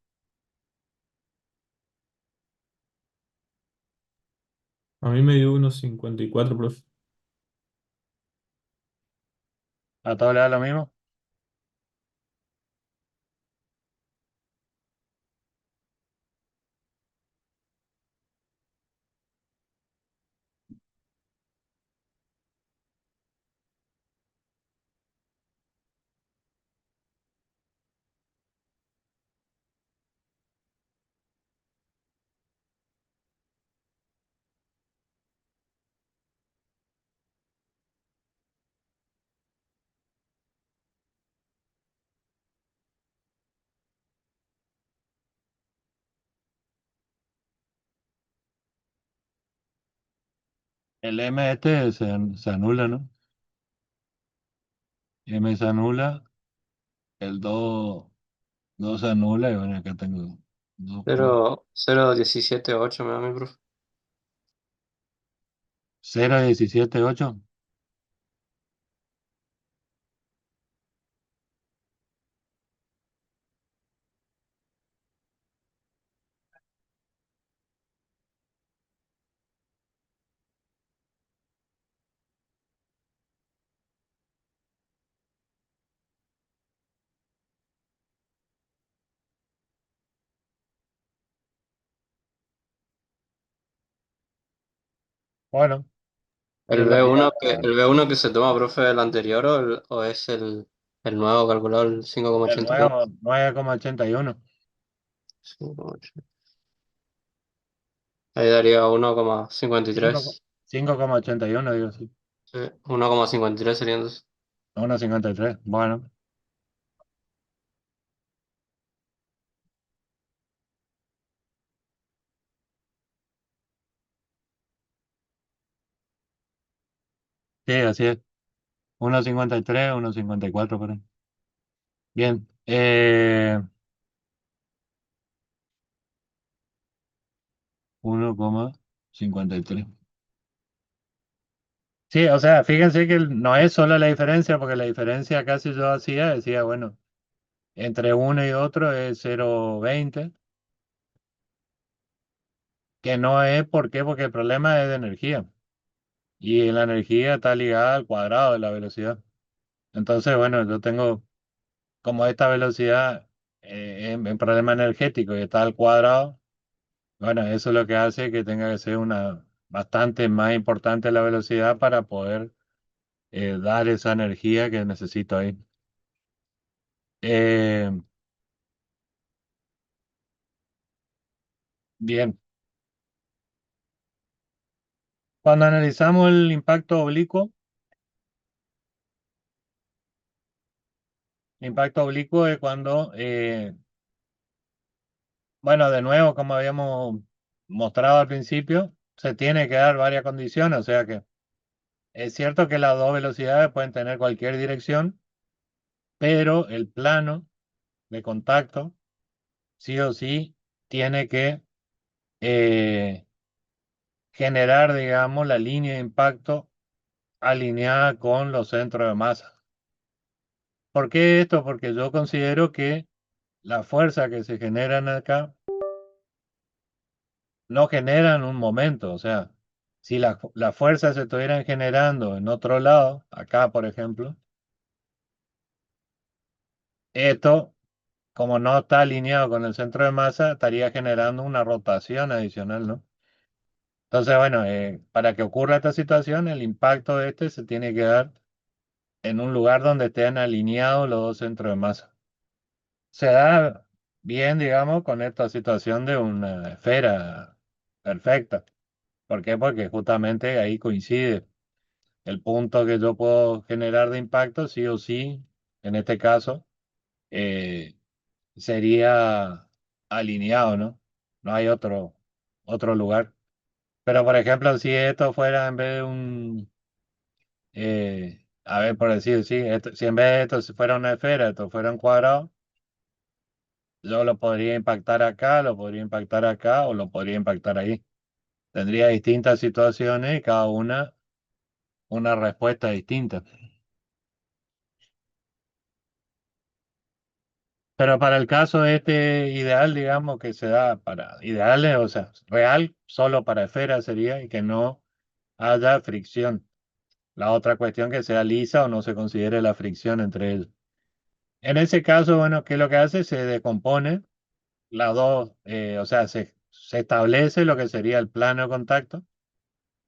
A mí me dio unos 54, profe. ¿A todo le da lo mismo? El m este se anula, ¿no? M se anula, el 2 se anula y bueno, acá tengo 2 por 0,017,8 me da mi profe. 0,178. Bueno, El en realidad B1 que se toma, profe, el anterior o es el nuevo calculado, el cinco coma el ochenta y uno nuevo 9,81. 5,80. Ahí daría 1,53. 5,81 digo, sí. Sí, 1,53 sería entonces. 1,53. Bueno, sí, así es. 1,53, 1,54 por ahí. Bien. 1,53. Sí, o sea, fíjense que no es solo la diferencia, porque la diferencia casi yo decía, bueno, entre uno y otro es 0,20, que no es, ¿por qué? Porque el problema es de energía, y la energía está ligada al cuadrado de la velocidad. Entonces, bueno, yo tengo como esta velocidad en problema energético y está al cuadrado, bueno, eso es lo que hace que tenga que ser una bastante más importante la velocidad para poder dar esa energía que necesito ahí. Eh, Bien, cuando analizamos el impacto oblicuo es cuando, bueno, de nuevo, como habíamos mostrado al principio, se tiene que dar varias condiciones, o sea que es cierto que las dos velocidades pueden tener cualquier dirección, pero el plano de contacto sí o sí tiene que eh, generar, digamos, la línea de impacto alineada con los centros de masa. ¿Por qué esto? Porque yo considero que la fuerza que se generan acá no generan un momento, o sea, si las fuerzas se estuvieran generando en otro lado, acá por ejemplo, esto, como no está alineado con el centro de masa, estaría generando una rotación adicional, ¿no? Entonces, bueno, para que ocurra esta situación, el impacto de este se tiene que dar en un lugar donde estén alineados los dos centros de masa. Se da bien, digamos, con esta situación de una esfera perfecta. ¿Por qué? Porque justamente ahí coincide el punto que yo puedo generar de impacto, sí o sí, en este caso, eh, sería alineado, ¿no? No hay otro lugar. Pero por ejemplo, si esto fuera en vez de a ver, por decir, sí, si en vez de esto fuera una esfera, esto fuera un cuadrado, yo lo podría impactar acá, lo podría impactar acá o lo podría impactar ahí. Tendría distintas situaciones y cada una respuesta distinta. Pero para el caso este ideal, digamos que se da para ideales, o sea, real, solo para esferas sería y que no haya fricción. La otra cuestión que sea lisa o no se considere la fricción entre ellos. En ese caso, bueno, ¿qué es lo que hace? Se descompone las dos, o sea, se establece lo que sería el plano de contacto.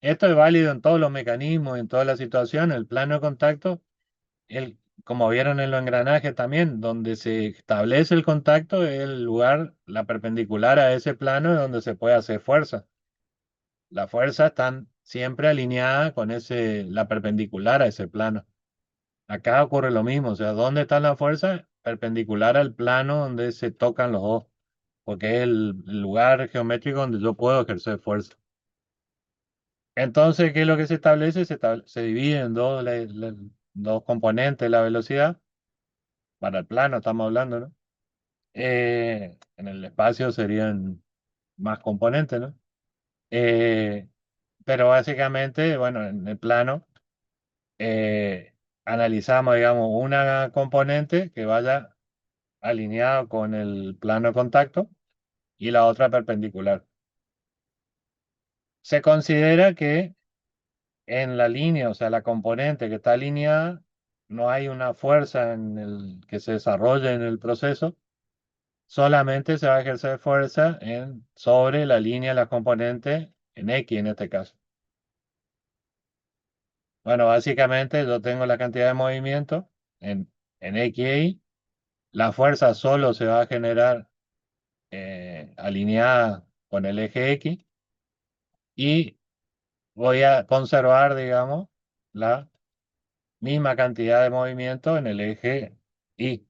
Esto es válido en todos los mecanismos, en todas las situaciones. El plano de contacto, como vieron en los engranajes también, donde se establece el contacto es el lugar, la perpendicular a ese plano es donde se puede hacer fuerza. Las fuerzas están siempre alineadas con la perpendicular a ese plano. Acá ocurre lo mismo, o sea, ¿dónde está la fuerza? Perpendicular al plano donde se tocan los dos, porque es el lugar geométrico donde yo puedo ejercer fuerza. Entonces, ¿qué es lo que se establece? Se divide en dos componentes la velocidad, para el plano estamos hablando, ¿no? En el espacio serían más componentes, ¿no? Eh, pero básicamente, bueno, en el plano eh, analizamos, digamos, una componente que vaya alineado con el plano de contacto y la otra perpendicular. Se considera que en la línea, o sea, la componente que está alineada, no hay una fuerza que se desarrolle en el proceso, solamente se va a ejercer fuerza sobre la línea de la componente en X en este caso. Bueno, básicamente yo tengo la cantidad de movimiento en X e Y. La fuerza solo se va a generar alineada con el eje X y voy a conservar, digamos, la misma cantidad de movimiento en el eje Y,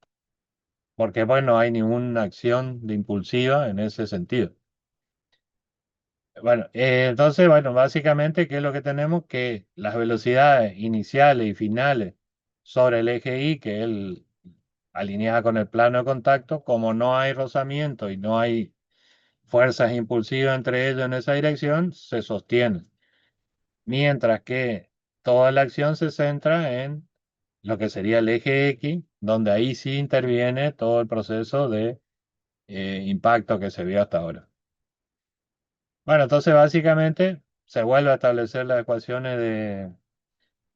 porque pues no hay ninguna acción de impulsiva en ese sentido. Bueno, entonces, bueno, básicamente, ¿qué es lo que tenemos? Que las velocidades iniciales y finales sobre el eje Y, que es alineada con el plano de contacto, como no hay rozamiento y no hay fuerzas impulsivas entre ellos en esa dirección, se sostienen. Mientras que toda la acción se centra en lo que sería el eje X, donde ahí sí interviene todo el proceso de impacto que se vio hasta ahora. Bueno, entonces básicamente se vuelve a establecer las ecuaciones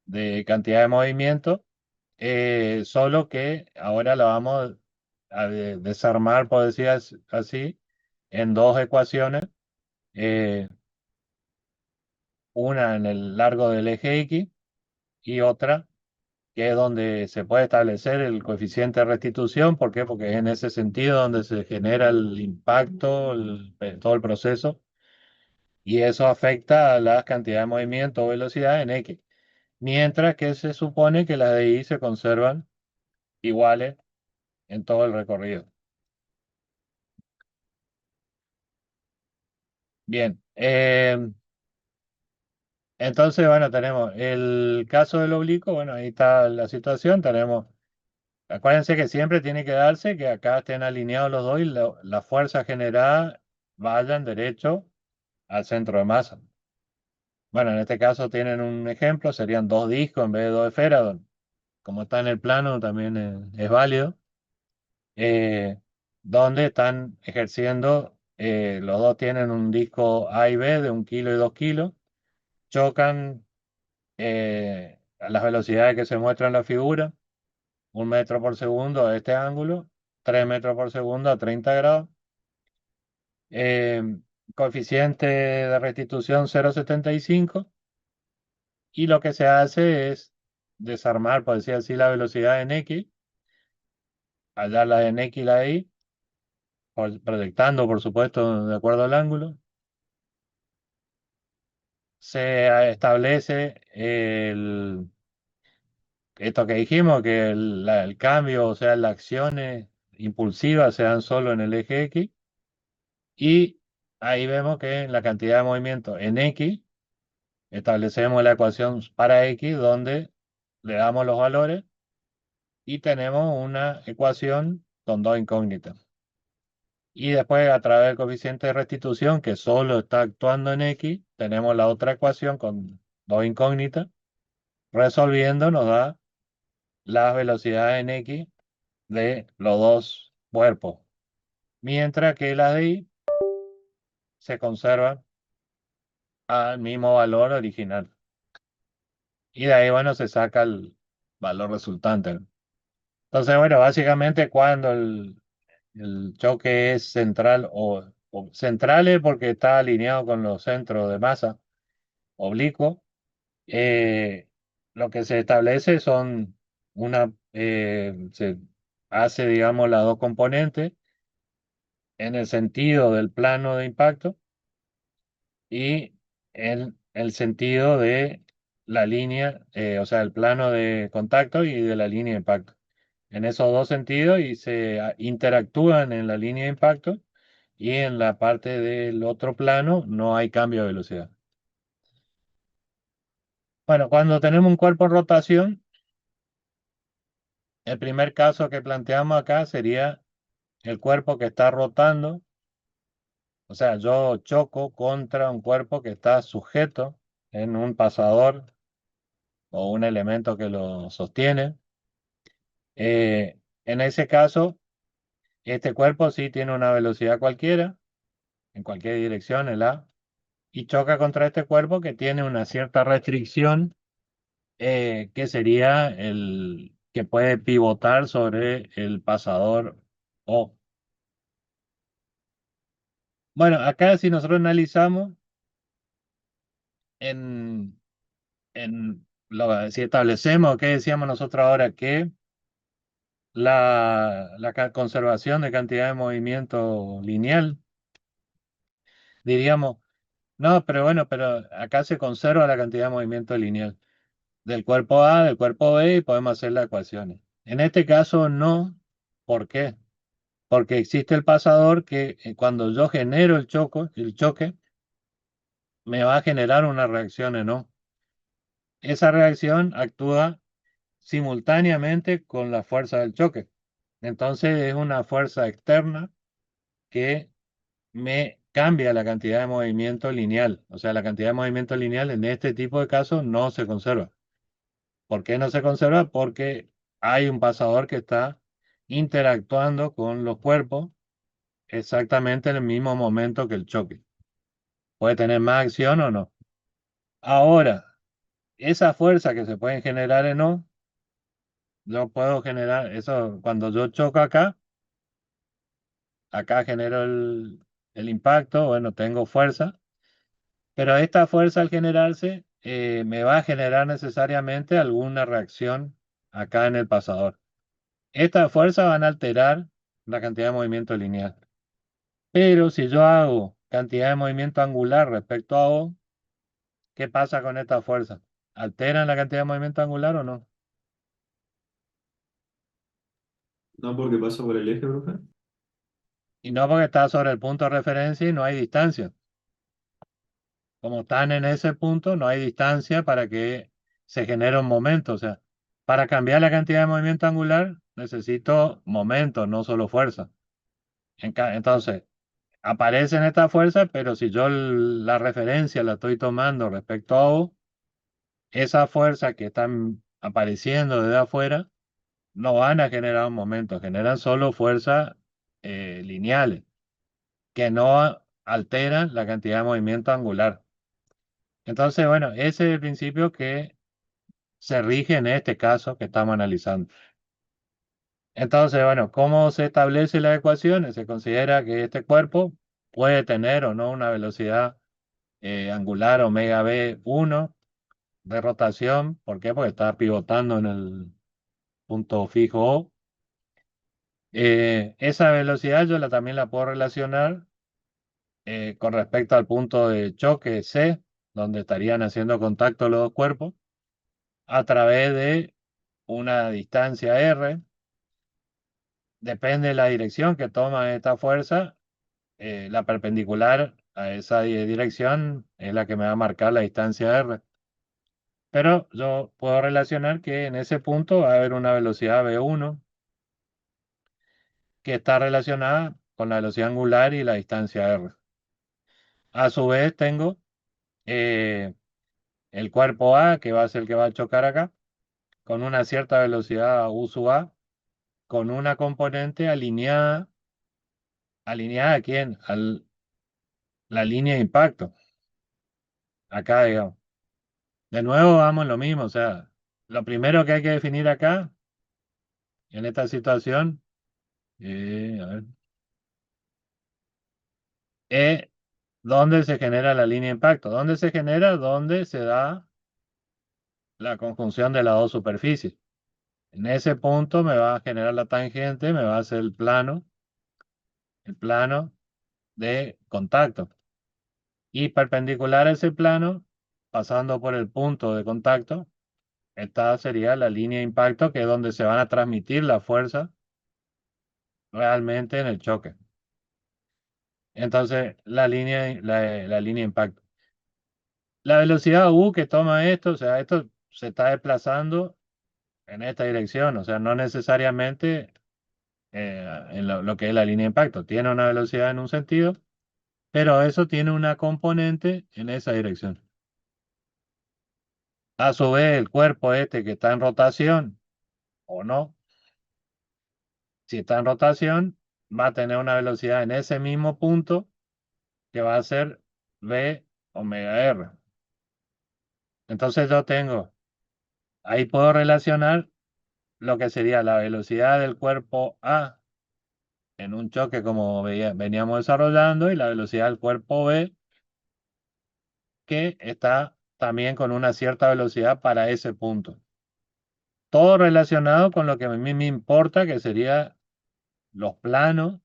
de cantidad de movimiento, solo que ahora la vamos a desarmar, por decir así, en dos ecuaciones, eh, una en el largo del eje X y otra que es donde se puede establecer el coeficiente de restitución. ¿Por qué? Porque es en ese sentido donde se genera el impacto, todo el proceso, y eso afecta a la cantidad de movimiento o velocidad en X. Mientras que se supone que las de Y se conservan iguales en todo el recorrido. Bien, entonces, bueno, tenemos el caso del oblicuo, bueno, ahí está la situación, tenemos. Acuérdense que siempre tiene que darse que acá estén alineados los dos y la fuerza generada vayan derecho al centro de masa. Bueno, en este caso tienen un ejemplo, serían dos discos en vez de dos esferas. Como está en el plano, también es válido. eh, Donde están ejerciendo, los dos tienen un disco A y B de 1 kilo y 2 kilos, chocan a las velocidades que se muestran en la figura. 1 metro por segundo a este ángulo, 3 metros por segundo a 30 grados. eh, Coeficiente de restitución 0,75 y lo que se hace es desarmar, por decir así, la velocidad en X, hallarla en X y la Y, proyectando, por supuesto, de acuerdo al ángulo. Se establece esto que dijimos, que el cambio, o sea, las acciones impulsivas se dan solo en el eje X y ahí vemos que la cantidad de movimiento en X, establecemos la ecuación para X donde le damos los valores y tenemos una ecuación con dos incógnitas. Y después a través del coeficiente de restitución que solo está actuando en X, tenemos la otra ecuación con dos incógnitas. Resolviendo nos da las velocidades en X de los dos cuerpos, mientras que las de Y se conservan al mismo valor original. Y de ahí, bueno, se saca el valor resultante. Entonces, bueno, básicamente cuando el choque es central o central es porque está alineado con los centros de masa oblicuo, eh, lo que se establece son se hace, digamos, las dos componentes en el sentido del plano de impacto y en el sentido de la línea, o sea, el plano de contacto y de la línea de impacto. En esos dos sentidos y interactúan en la línea de impacto y en la parte del otro plano no hay cambio de velocidad. Bueno, cuando tenemos un cuerpo en rotación, el primer caso que planteamos acá sería el cuerpo que está rotando. O sea, yo choco contra un cuerpo que está sujeto en un pasador o un elemento que lo sostiene. En ese caso, este cuerpo sí tiene una velocidad cualquiera, en cualquier dirección, el A, y choca contra este cuerpo que tiene una cierta restricción, que sería el que puede pivotar sobre el pasador O. Bueno, acá si nosotros analizamos en, si establecemos, ¿qué decíamos nosotros ahora? Que conservación de cantidad de movimiento lineal, diríamos, no, pero bueno, pero acá se conserva la cantidad de movimiento lineal del cuerpo A, del cuerpo B y podemos hacer las ecuaciones. En este caso no. ¿Por qué? Porque existe el pasador que cuando yo genero el choque, me va a generar una reacción en O. Esa reacción actúa simultáneamente con la fuerza del choque. Entonces es una fuerza externa que me cambia la cantidad de movimiento lineal. O sea, la cantidad de movimiento lineal en este tipo de casos no se conserva. ¿Por qué no se conserva? Porque hay un pasador que está interactuando con los cuerpos exactamente en el mismo momento que el choque. Puede tener más acción o no. Ahora, esa fuerza que se puede generar en O, yo puedo generar eso cuando yo choco acá genero el impacto, bueno, tengo fuerza, pero esta fuerza al generarse me va a generar necesariamente alguna reacción acá en el pasador. Estas fuerzas van a alterar la cantidad de movimiento lineal. Pero si yo hago cantidad de movimiento angular respecto a O, ¿qué pasa con esta fuerza? ¿Alteran la cantidad de movimiento angular o no? No porque pasa por el eje, profe. Y no porque está sobre el punto de referencia y no hay distancia. Como están en ese punto, no hay distancia para que se genere un momento. O sea, para cambiar la cantidad de movimiento angular necesito momento, no solo fuerza. Entonces, aparecen estas fuerzas, pero si yo la referencia la estoy tomando respecto a O, esas fuerzas que están apareciendo desde afuera no van a generar un momento, generan solo fuerzas lineales que no alteran la cantidad de movimiento angular. Entonces, bueno, ese es el principio que se rige en este caso que estamos analizando. Entonces, bueno, ¿cómo se establece las ecuaciones? Se considera que este cuerpo puede tener o no una velocidad angular omega b1 de rotación. ¿Por qué? Porque está pivotando en el punto fijo O. Esa velocidad también la puedo relacionar con respecto al punto de choque C, donde estarían haciendo contacto los dos cuerpos, a través de una distancia R. Depende de la dirección que toma esta fuerza, la perpendicular a esa dirección es la que me va a marcar la distancia r. Pero yo puedo relacionar que en ese punto va a haber una velocidad v1 que está relacionada con la velocidad angular y la distancia r. A su vez tengo eh, el cuerpo A, que va a ser el que va a chocar acá, con una cierta velocidad u sub A, con una componente alineada. ¿Alineada a quién? A la línea de impacto. Acá, digamos. De nuevo, vamos lo mismo. O sea, lo primero que hay que definir acá, en esta situación, a ver, es dónde se genera la línea de impacto. ¿Dónde se genera? Donde se da la conjunción de las dos superficies. En ese punto me va a generar la tangente, me va a hacer el plano de contacto. Y perpendicular a ese plano, pasando por el punto de contacto, esta sería la línea de impacto, que es donde se van a transmitir la fuerza realmente en el choque. Entonces, la línea de impacto. La velocidad U que toma esto, o sea, esto se está desplazando en esta dirección, o sea, no necesariamente en lo que es la línea de impacto. Tiene una velocidad en un sentido, pero eso tiene una componente en esa dirección. A su vez, el cuerpo este que está en rotación, o no, si está en rotación, va a tener una velocidad en ese mismo punto que va a ser v omega r. Entonces yo tengo, ahí puedo relacionar lo que sería la velocidad del cuerpo A en un choque como veníamos desarrollando, y la velocidad del cuerpo B, que está también con una cierta velocidad para ese punto. Todo relacionado con lo que a mí me importa, que sería los planos,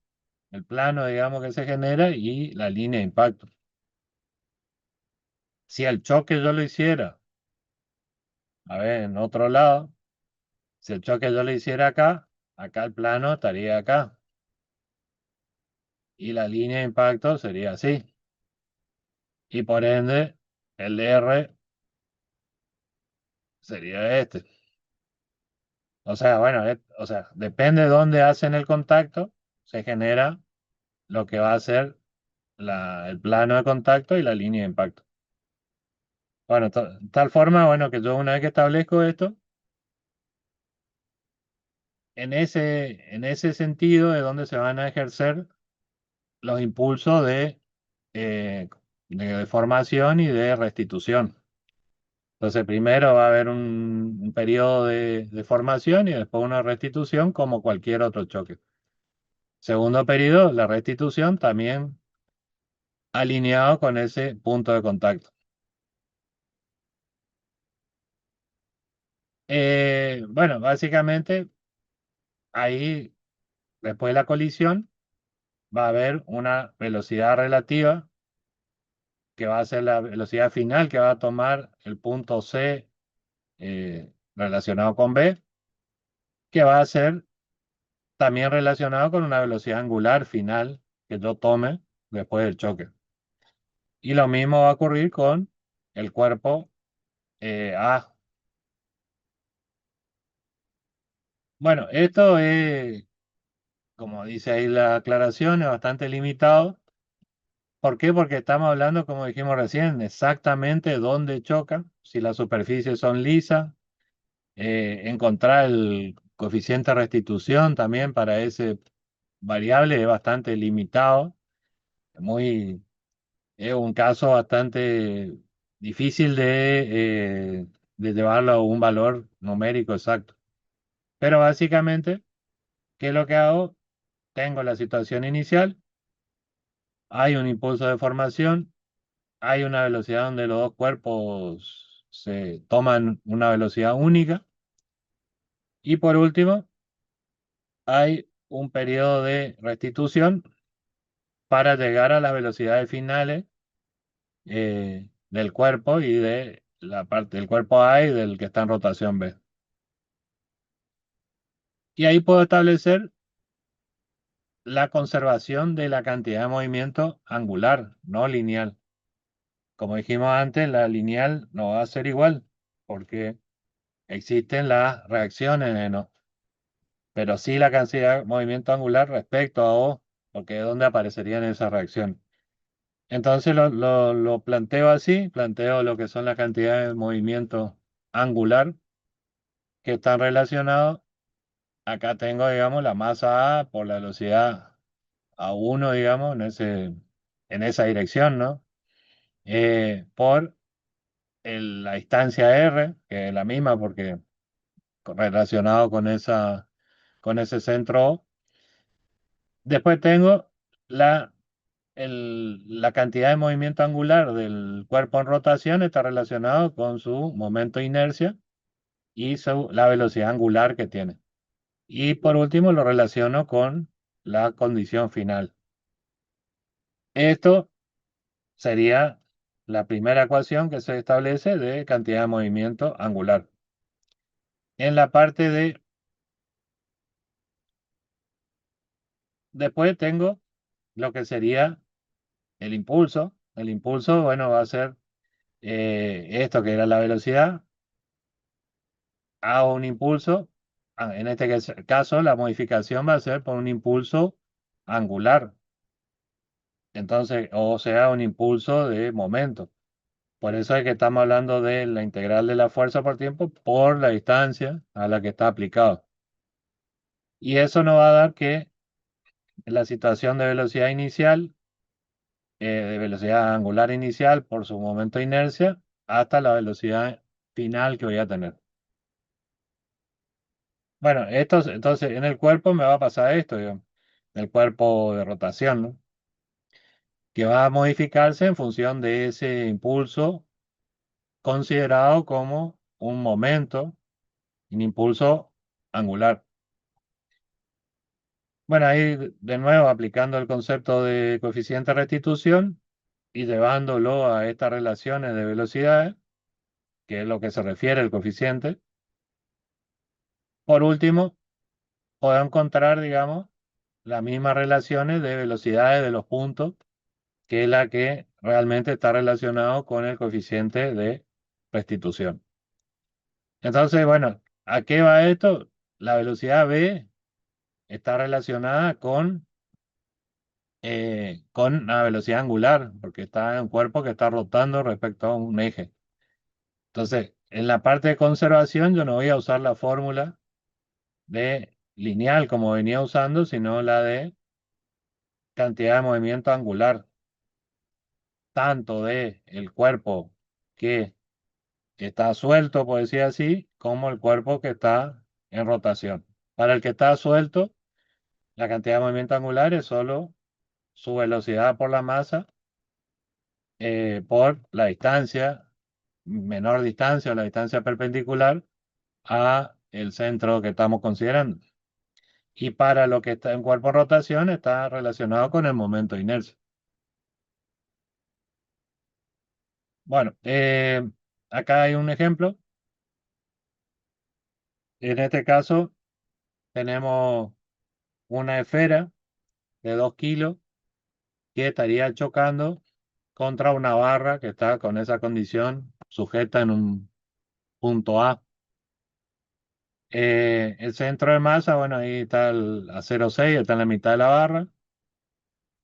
el plano, digamos, que se genera y la línea de impacto. Si el choque yo lo hiciera, a ver, en otro lado, si el choque yo lo hiciera acá, acá el plano estaría acá y la línea de impacto sería así. Y por ende, el R sería este. O sea, bueno, o sea, depende de dónde hacen el contacto, se genera lo que va a ser el plano de contacto y la línea de impacto. Bueno, tal forma, bueno, que yo una vez que establezco esto, en ese sentido es donde se van a ejercer los impulsos de deformación y de restitución. Entonces, primero va a haber un periodo de formación y después una restitución, como cualquier otro choque. Segundo periodo, la restitución, también alineado con ese punto de contacto. Bueno, básicamente ahí, después de la colisión, va a haber una velocidad relativa, que va a ser la velocidad final que va a tomar el punto C relacionado con B, que va a ser también relacionado con una velocidad angular final que yo tome después del choque. Y lo mismo va a ocurrir con el cuerpo A. Bueno, esto es, como dice ahí la aclaración, es bastante limitado. ¿Por qué? Porque estamos hablando, como dijimos recién, exactamente dónde choca, si las superficies son lisas, encontrar el coeficiente de restitución también para ese variable es bastante limitado, muy, es un caso bastante difícil de llevarlo a un valor numérico exacto. Pero básicamente, ¿qué es lo que hago? Tengo la situación inicial, hay un impulso de formación, hay una velocidad donde los dos cuerpos se toman una velocidad única, y por último, hay un periodo de restitución para llegar a las velocidades finales del cuerpo y de la parte del cuerpo A y del que está en rotación B. Y ahí puedo establecer la conservación de la cantidad de movimiento angular, no lineal. Como dijimos antes, la lineal no va a ser igual porque existen las reacciones de no, pero sí la cantidad de movimiento angular respecto a O, porque es donde aparecerían esas reacciones. Entonces lo planteo así, planteo lo que son las cantidades de movimiento angular que están relacionados. Acá tengo, digamos, la masa A por la velocidad A1, digamos, en esa dirección, ¿no? Por la distancia R, que es la misma porque relacionado con ese centro O. Después tengo la, la cantidad de movimiento angular del cuerpo en rotación, está relacionado con su momento de inercia y la velocidad angular que tiene. Y por último lo relaciono con la condición final. Esto sería la primera ecuación que se establece de cantidad de movimiento angular. En la parte de... Después tengo lo que sería el impulso. El impulso, bueno, va a ser esto que era la velocidad, a un impulso. En este caso, la modificación va a ser por un impulso angular. Entonces, o sea, un impulso de momento. Por eso es que estamos hablando de la integral de la fuerza por tiempo por la distancia a la que está aplicado. Y eso nos va a dar que en la situación de velocidad inicial, de velocidad angular inicial por su momento de inercia, hasta la velocidad final que voy a tener. Bueno, entonces en el cuerpo me va a pasar esto, digamos, el cuerpo de rotación, ¿no? Que va a modificarse en función de ese impulso considerado como un momento, un impulso angular. Bueno, ahí de nuevo aplicando el concepto de coeficiente de restitución y llevándolo a estas relaciones de velocidades, que es lo que se refiere el coeficiente. Por último, puedo encontrar, digamos, las mismas relaciones de velocidades de los puntos, que es la que realmente está relacionado con el coeficiente de restitución. Entonces, bueno, ¿a qué va esto? La velocidad v está relacionada con la velocidad angular, porque está en un cuerpo que está rotando respecto a un eje. Entonces, en la parte de conservación yo no voy a usar la fórmula de lineal como venía usando, sino la de cantidad de movimiento angular, tanto de el cuerpo que está suelto, por decir así, como el cuerpo que está en rotación. Para el que está suelto, la cantidad de movimiento angular es solo su velocidad por la masa por la distancia, menor distancia o la distancia perpendicular a el centro que estamos considerando. Y para lo que está en cuerpo en rotación está relacionado con el momento de inercia. Bueno, acá hay un ejemplo. En este caso tenemos una esfera de 2 kilos que estaría chocando contra una barra que está con esa condición sujeta en un punto A. El centro de masa, bueno, ahí está el a 0,6, está en la mitad de la barra.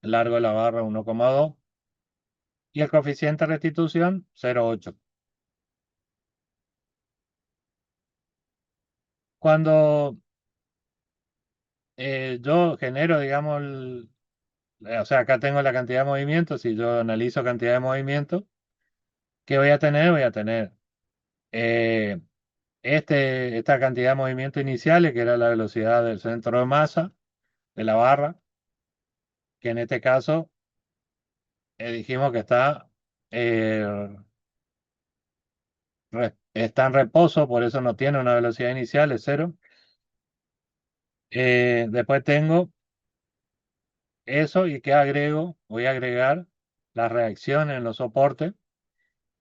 El largo de la barra 1,2. Y el coeficiente de restitución 0,8. Cuando yo genero, digamos, o sea, acá tengo la cantidad de movimientos, si yo analizo cantidad de movimientos, ¿qué voy a tener? Voy a tener eh, esta cantidad de movimientos iniciales, que era la velocidad del centro de masa de la barra, que en este caso dijimos que eh, está en reposo, por eso no tiene una velocidad inicial, es cero. Después tengo eso y ¿qué agrego? Voy a agregar las reacciones en los soportes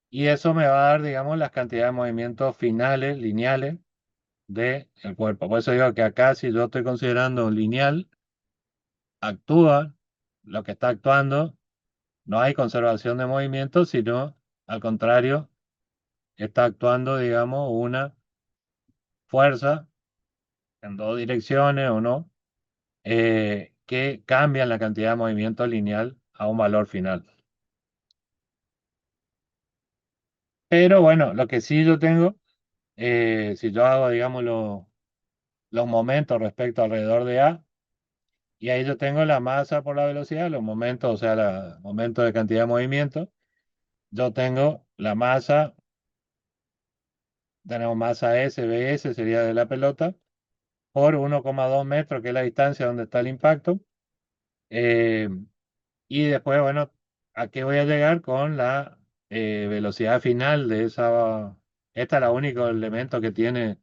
y eso me va a dar, digamos, las cantidades de movimientos finales, lineales del cuerpo. Por eso digo que acá si yo estoy considerando lineal, actúa, lo que está actuando, no hay conservación de movimiento, sino al contrario, está actuando, digamos, una fuerza en dos direcciones o no, que cambian la cantidad de movimiento lineal a un valor final. Pero bueno, lo que sí yo tengo, si yo hago, digamos, los momentos respecto alrededor de A, y ahí yo tengo la masa por la velocidad, los momentos, o sea, el momento de cantidad de movimiento, yo tengo la masa, tenemos masa S, BS sería de la pelota, por 1,2 metros, que es la distancia donde está el impacto. Eh, y después, bueno, ¿a qué voy a llegar con la velocidad final de esa? Esta es la único elemento que tiene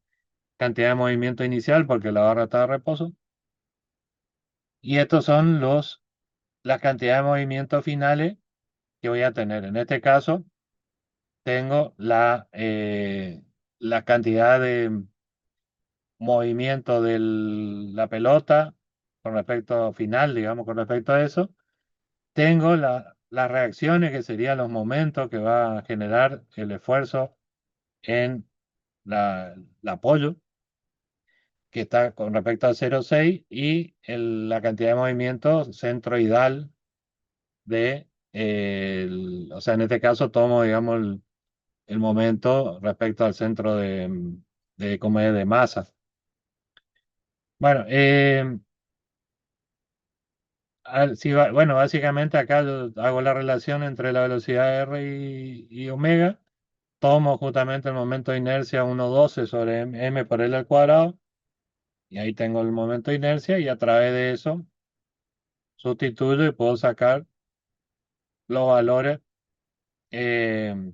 cantidad de movimiento inicial porque la barra está de reposo. Y estos son las cantidades de movimientos finales que voy a tener. En este caso, tengo la cantidad de movimiento de la pelota con respecto final, digamos, con respecto a eso. Tengo las reacciones, que serían los momentos que va a generar el esfuerzo en el apoyo, que está con respecto al 0,6, y la cantidad de movimiento centroidal o sea, en este caso tomo, digamos, el momento respecto al centro como es de masa. Bueno, sí, bueno, básicamente acá yo hago la relación entre la velocidad R y omega. Tomo justamente el momento de inercia 1,12 sobre m por L al cuadrado, y ahí tengo el momento de inercia, y a través de eso sustituyo y puedo sacar los valores eh,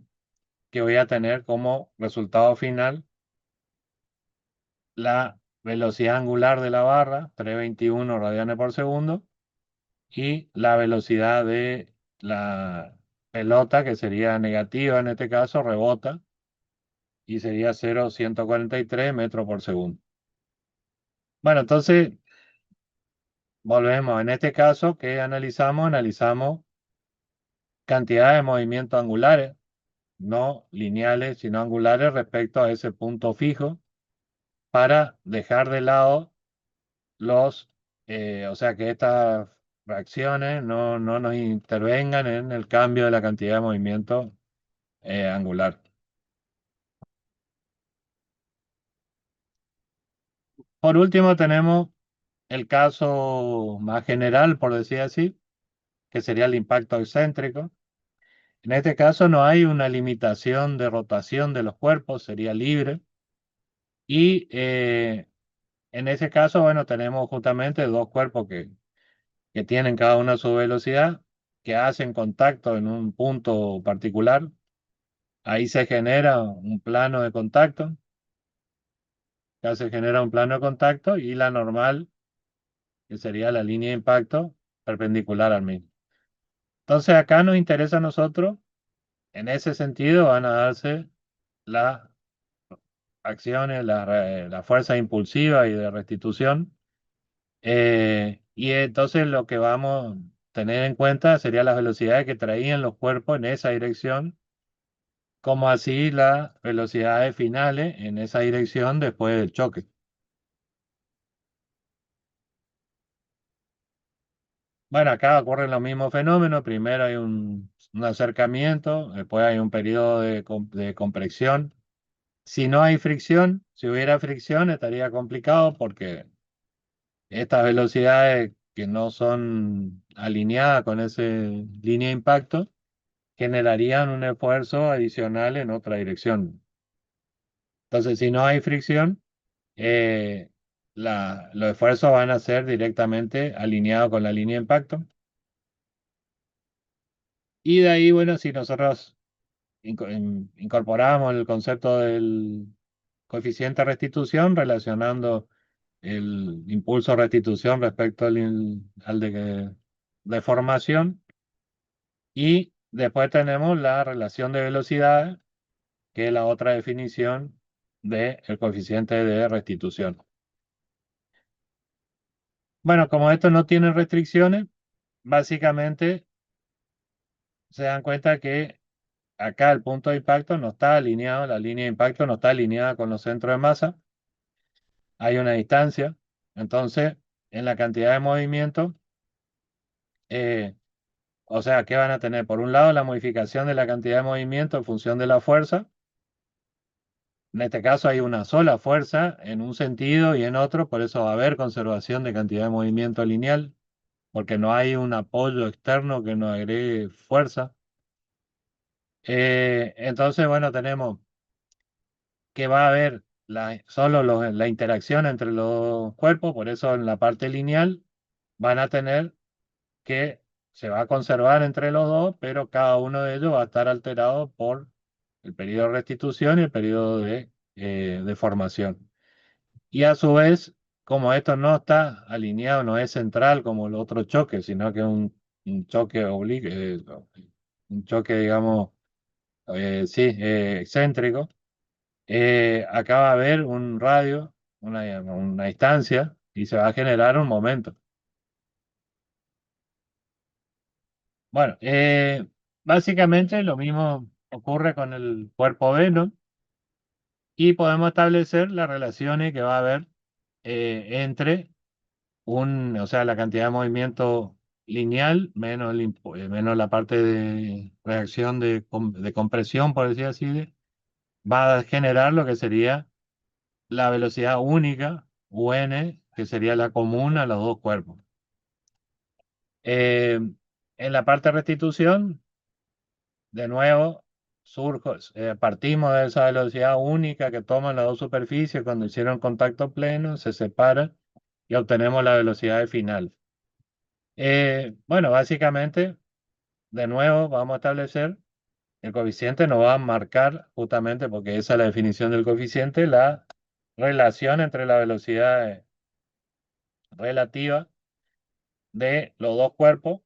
que voy a tener como resultado final: la velocidad angular de la barra, 321 radianes por segundo, y la velocidad de la pelota, que sería negativa en este caso, rebota, y sería 0,143 metros por segundo. Bueno, entonces volvemos. En este caso, ¿qué analizamos? Analizamos cantidad de movimientos angulares, no lineales, sino angulares respecto a ese punto fijo, para dejar de lado o sea, que estas reacciones no nos intervengan en el cambio de la cantidad de movimiento angular. Por último, tenemos el caso más general, por decir así, que sería el impacto excéntrico. En este caso no hay una limitación de rotación de los cuerpos, sería libre. Y en ese caso, bueno, tenemos justamente dos cuerpos que tienen cada uno su velocidad, que hacen contacto en un punto particular. Ahí se genera un plano de contacto, ya se genera un plano de contacto, y la normal, que sería la línea de impacto perpendicular al mismo. Entonces acá nos interesa a nosotros, en ese sentido van a darse las acciones, la fuerza impulsiva y de restitución. Y entonces lo que vamos a tener en cuenta sería las velocidades que traían los cuerpos en esa dirección, como así las velocidades finales en esa dirección después del choque. Bueno, acá ocurren los mismos fenómenos. Primero hay un acercamiento, después hay un periodo de compresión. Si no hay fricción, si hubiera fricción estaría complicado, porque estas velocidades que no son alineadas con esa línea de impacto generarían un esfuerzo adicional en otra dirección. Entonces, si no hay fricción, eh, los esfuerzos van a ser directamente alineados con la línea de impacto. Y de ahí, bueno, si nosotros incorporamos el concepto del coeficiente de restitución, relacionando el impulso de restitución respecto al de deformación, y después tenemos la relación de velocidad, que es la otra definición del coeficiente de restitución. Bueno, como esto no tiene restricciones, básicamente se dan cuenta que acá el punto de impacto no está alineado, la línea de impacto no está alineada con los centros de masa, hay una distancia, entonces en la cantidad de movimiento, eh, o sea, ¿qué van a tener? Por un lado, la modificación de la cantidad de movimiento en función de la fuerza. En este caso hay una sola fuerza en un sentido y en otro, por eso va a haber conservación de cantidad de movimiento lineal, porque no hay un apoyo externo que nos agregue fuerza. Entonces, bueno, tenemos que va a haber solo la interacción entre los cuerpos, por eso en la parte lineal van a tener que se va a conservar entre los dos, pero cada uno de ellos va a estar alterado por el periodo de restitución y el periodo de formación. Y a su vez, como esto no está alineado, no es central como el otro choque, sino que es un choque oblique, un choque, digamos, sí, excéntrico, acá va a haber un radio, una distancia, y se va a generar un momento. Bueno, básicamente lo mismo ocurre con el cuerpo B, ¿no? Y podemos establecer las relaciones que va a haber entre o sea, la cantidad de movimiento lineal menos la parte de reacción de compresión, por decir así, va a generar lo que sería la velocidad única, UN, que sería la común a los dos cuerpos. En la parte de restitución, de nuevo, partimos de esa velocidad única que toman las dos superficies cuando hicieron contacto pleno, se separan y obtenemos la velocidad de final. Bueno, básicamente, de nuevo, vamos a establecer el coeficiente, nos va a marcar justamente, porque esa es la definición del coeficiente, la relación entre la velocidad relativa de los dos cuerpos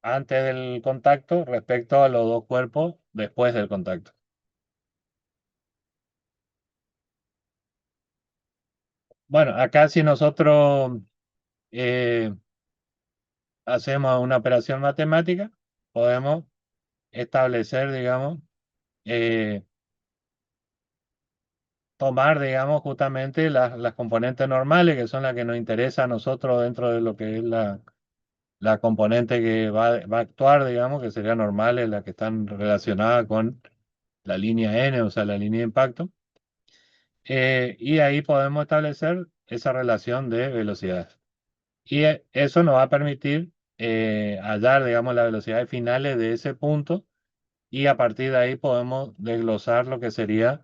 antes del contacto respecto a los dos cuerpos después del contacto. Bueno, acá si nosotros eh, hacemos una operación matemática, podemos establecer, digamos, eh, tomar, digamos, justamente las componentes normales, que son las que nos interesa a nosotros dentro de lo que es la componente que va a actuar, digamos, que serían normales, las que están relacionadas con la línea N, o sea, la línea de impacto. Y ahí podemos establecer esa relación de velocidad. Y eso nos va a permitir hallar, digamos, las velocidades finales de ese punto y a partir de ahí podemos desglosar lo que sería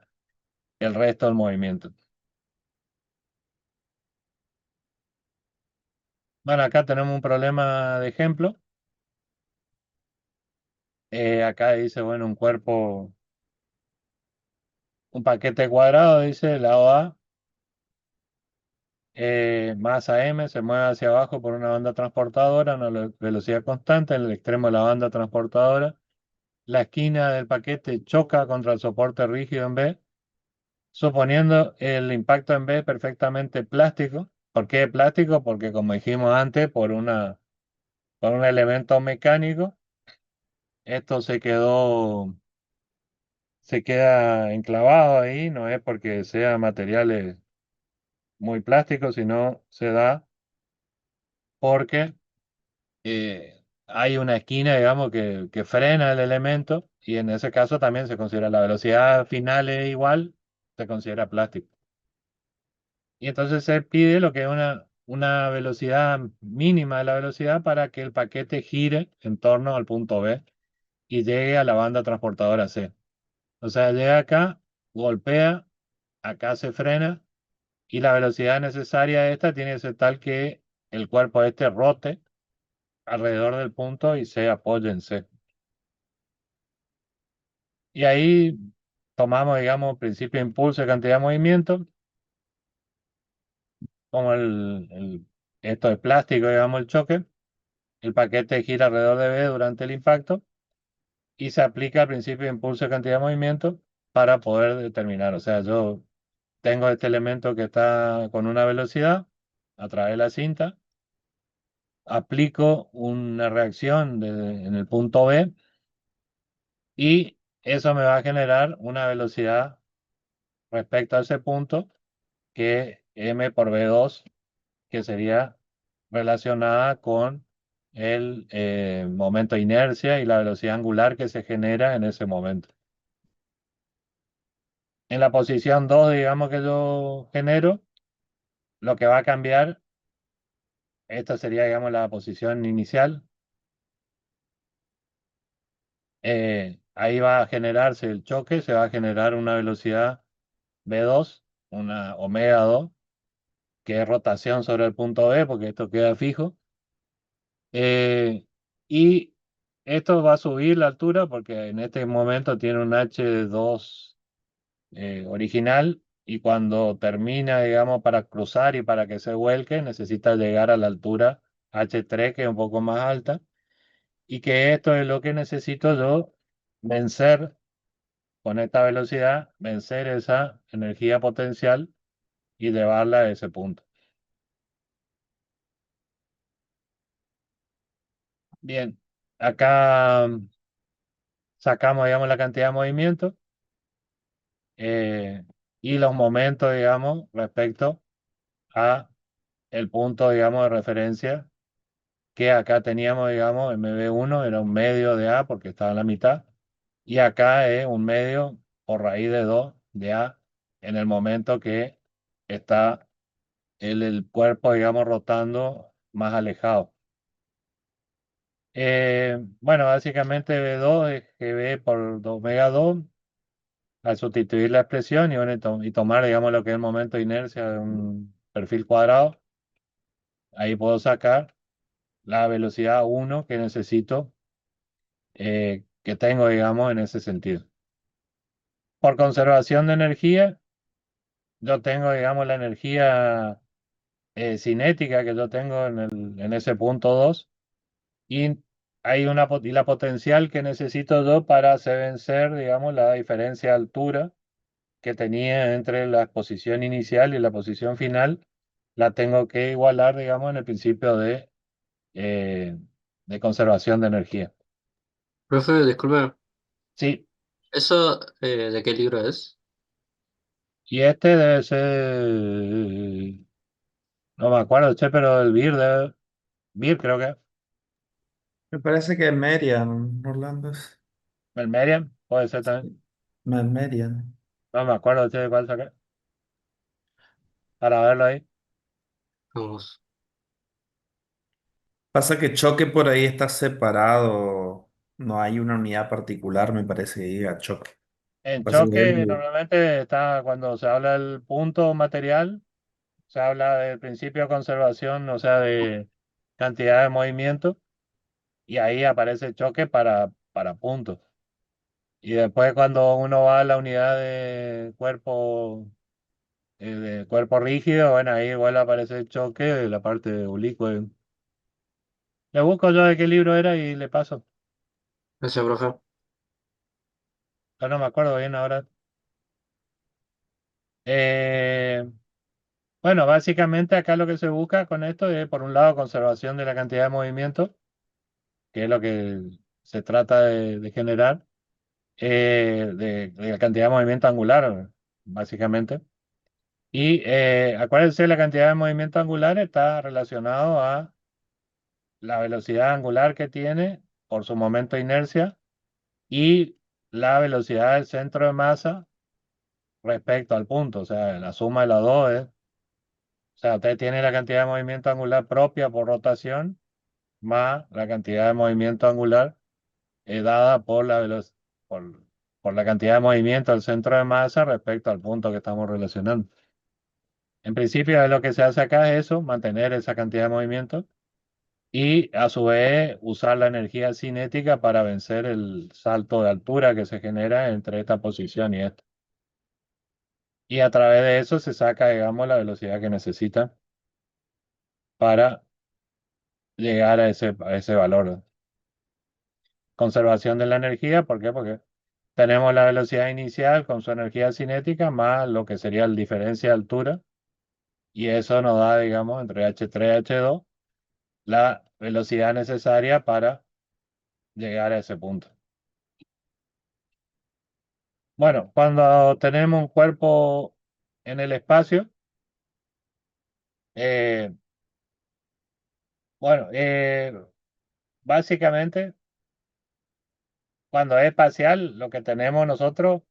el resto del movimiento. Bueno, acá tenemos un problema de ejemplo. Acá dice, bueno, un cuerpo, un paquete cuadrado, dice, lado A, masa M, se mueve hacia abajo por una banda transportadora a una velocidad constante en el extremo de la banda transportadora. La esquina del paquete choca contra el soporte rígido en B, suponiendo el impacto en B perfectamente plástico. ¿Por qué plástico? Porque como dijimos antes, por un elemento mecánico, esto se queda enclavado ahí, no es porque sea materiales muy plásticos, sino se da porque hay una esquina, digamos, que frena el elemento y en ese caso también se considera la velocidad final es igual, se considera plástico. Y entonces se pide lo que es una velocidad mínima de la velocidad para que el paquete gire en torno al punto B y llegue a la banda transportadora C. O sea, llega acá, golpea, acá se frena y la velocidad necesaria de esta tiene que ser tal que el cuerpo este rote alrededor del punto y se apoye en C. Y ahí tomamos, digamos, principio de impulso y cantidad de movimiento, como esto es plástico, digamos, el choque. El paquete gira alrededor de B durante el impacto y se aplica el principio de impulso y cantidad de movimiento para poder determinar. O sea, yo tengo este elemento que está con una velocidad a través de la cinta aplico una reacción en el punto B y eso me va a generar una velocidad respecto a ese punto que es m por v2, que sería relacionada con el momento de inercia y la velocidad angular que se genera en ese momento. En la posición 2, digamos que yo genero, lo que va a cambiar, esta sería, digamos, la posición inicial. Ahí va a generarse el choque, se va a generar una velocidad v2, una omega 2, que es rotación sobre el punto B, porque esto queda fijo. Y esto va a subir la altura porque en este momento tiene un H2 original y cuando termina, digamos, para cruzar y para que se vuelque, necesita llegar a la altura H3, que es un poco más alta, y que esto es lo que necesito yo vencer con esta velocidad, vencer esa energía potencial y llevarla a ese punto. Bien, acá sacamos, digamos, la cantidad de movimiento y los momentos, digamos, respecto a el punto, digamos, de referencia que acá teníamos, digamos, MB1 era un medio de A porque estaba en la mitad, y acá es un medio por raíz de 2 de A en el momento que está el cuerpo, digamos, rotando más alejado. Bueno, básicamente B2 es GB por omega 2 al sustituir la expresión y, bueno, y tomar, digamos, lo que es el momento de inercia de un perfil cuadrado. Ahí puedo sacar la velocidad 1 que necesito, que tengo, digamos, en ese sentido. Por conservación de energía, yo tengo, digamos, la energía cinética que yo tengo en ese punto 2 y hay y la potencial que necesito yo para hacer vencer, digamos, la diferencia de altura que tenía entre la posición inicial y la posición final, la tengo que igualar, digamos, en el principio eh, de conservación de energía. Profe, disculpe, Sí, ¿eso de qué libro es? y este debe ser, no me acuerdo, che, pero el BIR creo que, Me parece que Merian, Orlando es el Merian, puede ser también, Merian. no me acuerdo, che, de cuál saqué, para verlo ahí. Vamos. Pasa que choque por ahí está separado, no hay una unidad particular, me parece que diga choque. En Pasa que choque normalmente está cuando se habla del punto material, se habla del principio de conservación, o sea, de cantidad de movimiento, y ahí aparece choque para puntos. Y después cuando uno va a la unidad de cuerpo rígido, bueno, ahí igual aparece el choque de la parte de oblicuo. Le busco yo de qué libro era y le paso. Gracias, profe. Ya no me acuerdo bien ahora. Eh, bueno, básicamente acá lo que se busca con esto es, por un lado, conservación de la cantidad de movimiento, que es lo que se trata de generar, de la cantidad de movimiento angular, básicamente. Y acuérdense, la cantidad de movimiento angular está relacionado a la velocidad angular que tiene por su momento de inercia y la velocidad del centro de masa respecto al punto. O sea, la suma de las dos es, o sea, usted tiene la cantidad de movimiento angular propia por rotación más la cantidad de movimiento angular dada por por, por la cantidad de movimiento del centro de masa respecto al punto que estamos relacionando. En principio, lo que se hace acá es eso, mantener esa cantidad de movimiento y a su vez usar la energía cinética para vencer el salto de altura que se genera entre esta posición y esta. Y a través de eso se saca, digamos, la velocidad que necesita para llegar a ese valor. Conservación de la energía, ¿por qué? Porque tenemos la velocidad inicial con su energía cinética más lo que sería la diferencia de altura y eso nos da, digamos, entre H3 y H2 la velocidad necesaria para llegar a ese punto. Bueno, cuando tenemos un cuerpo en el espacio, eh, bueno, básicamente, cuando es espacial, lo que tenemos nosotros,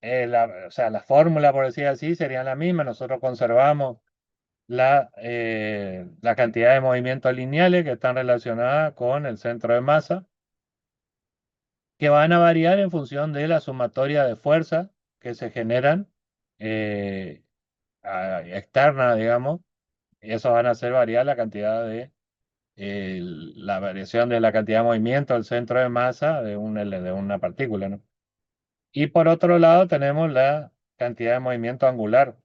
o sea, la fórmula, por decir así, sería la misma. Nosotros conservamos la cantidad de movimientos lineales que están relacionadas con el centro de masa, que van a variar en función de la sumatoria de fuerzas que se generan eh, externas, digamos. Y eso van a hacer variar la cantidad la variación de la cantidad de movimiento del centro de masa de una partícula, ¿no? Y por otro lado tenemos la cantidad de movimiento angular,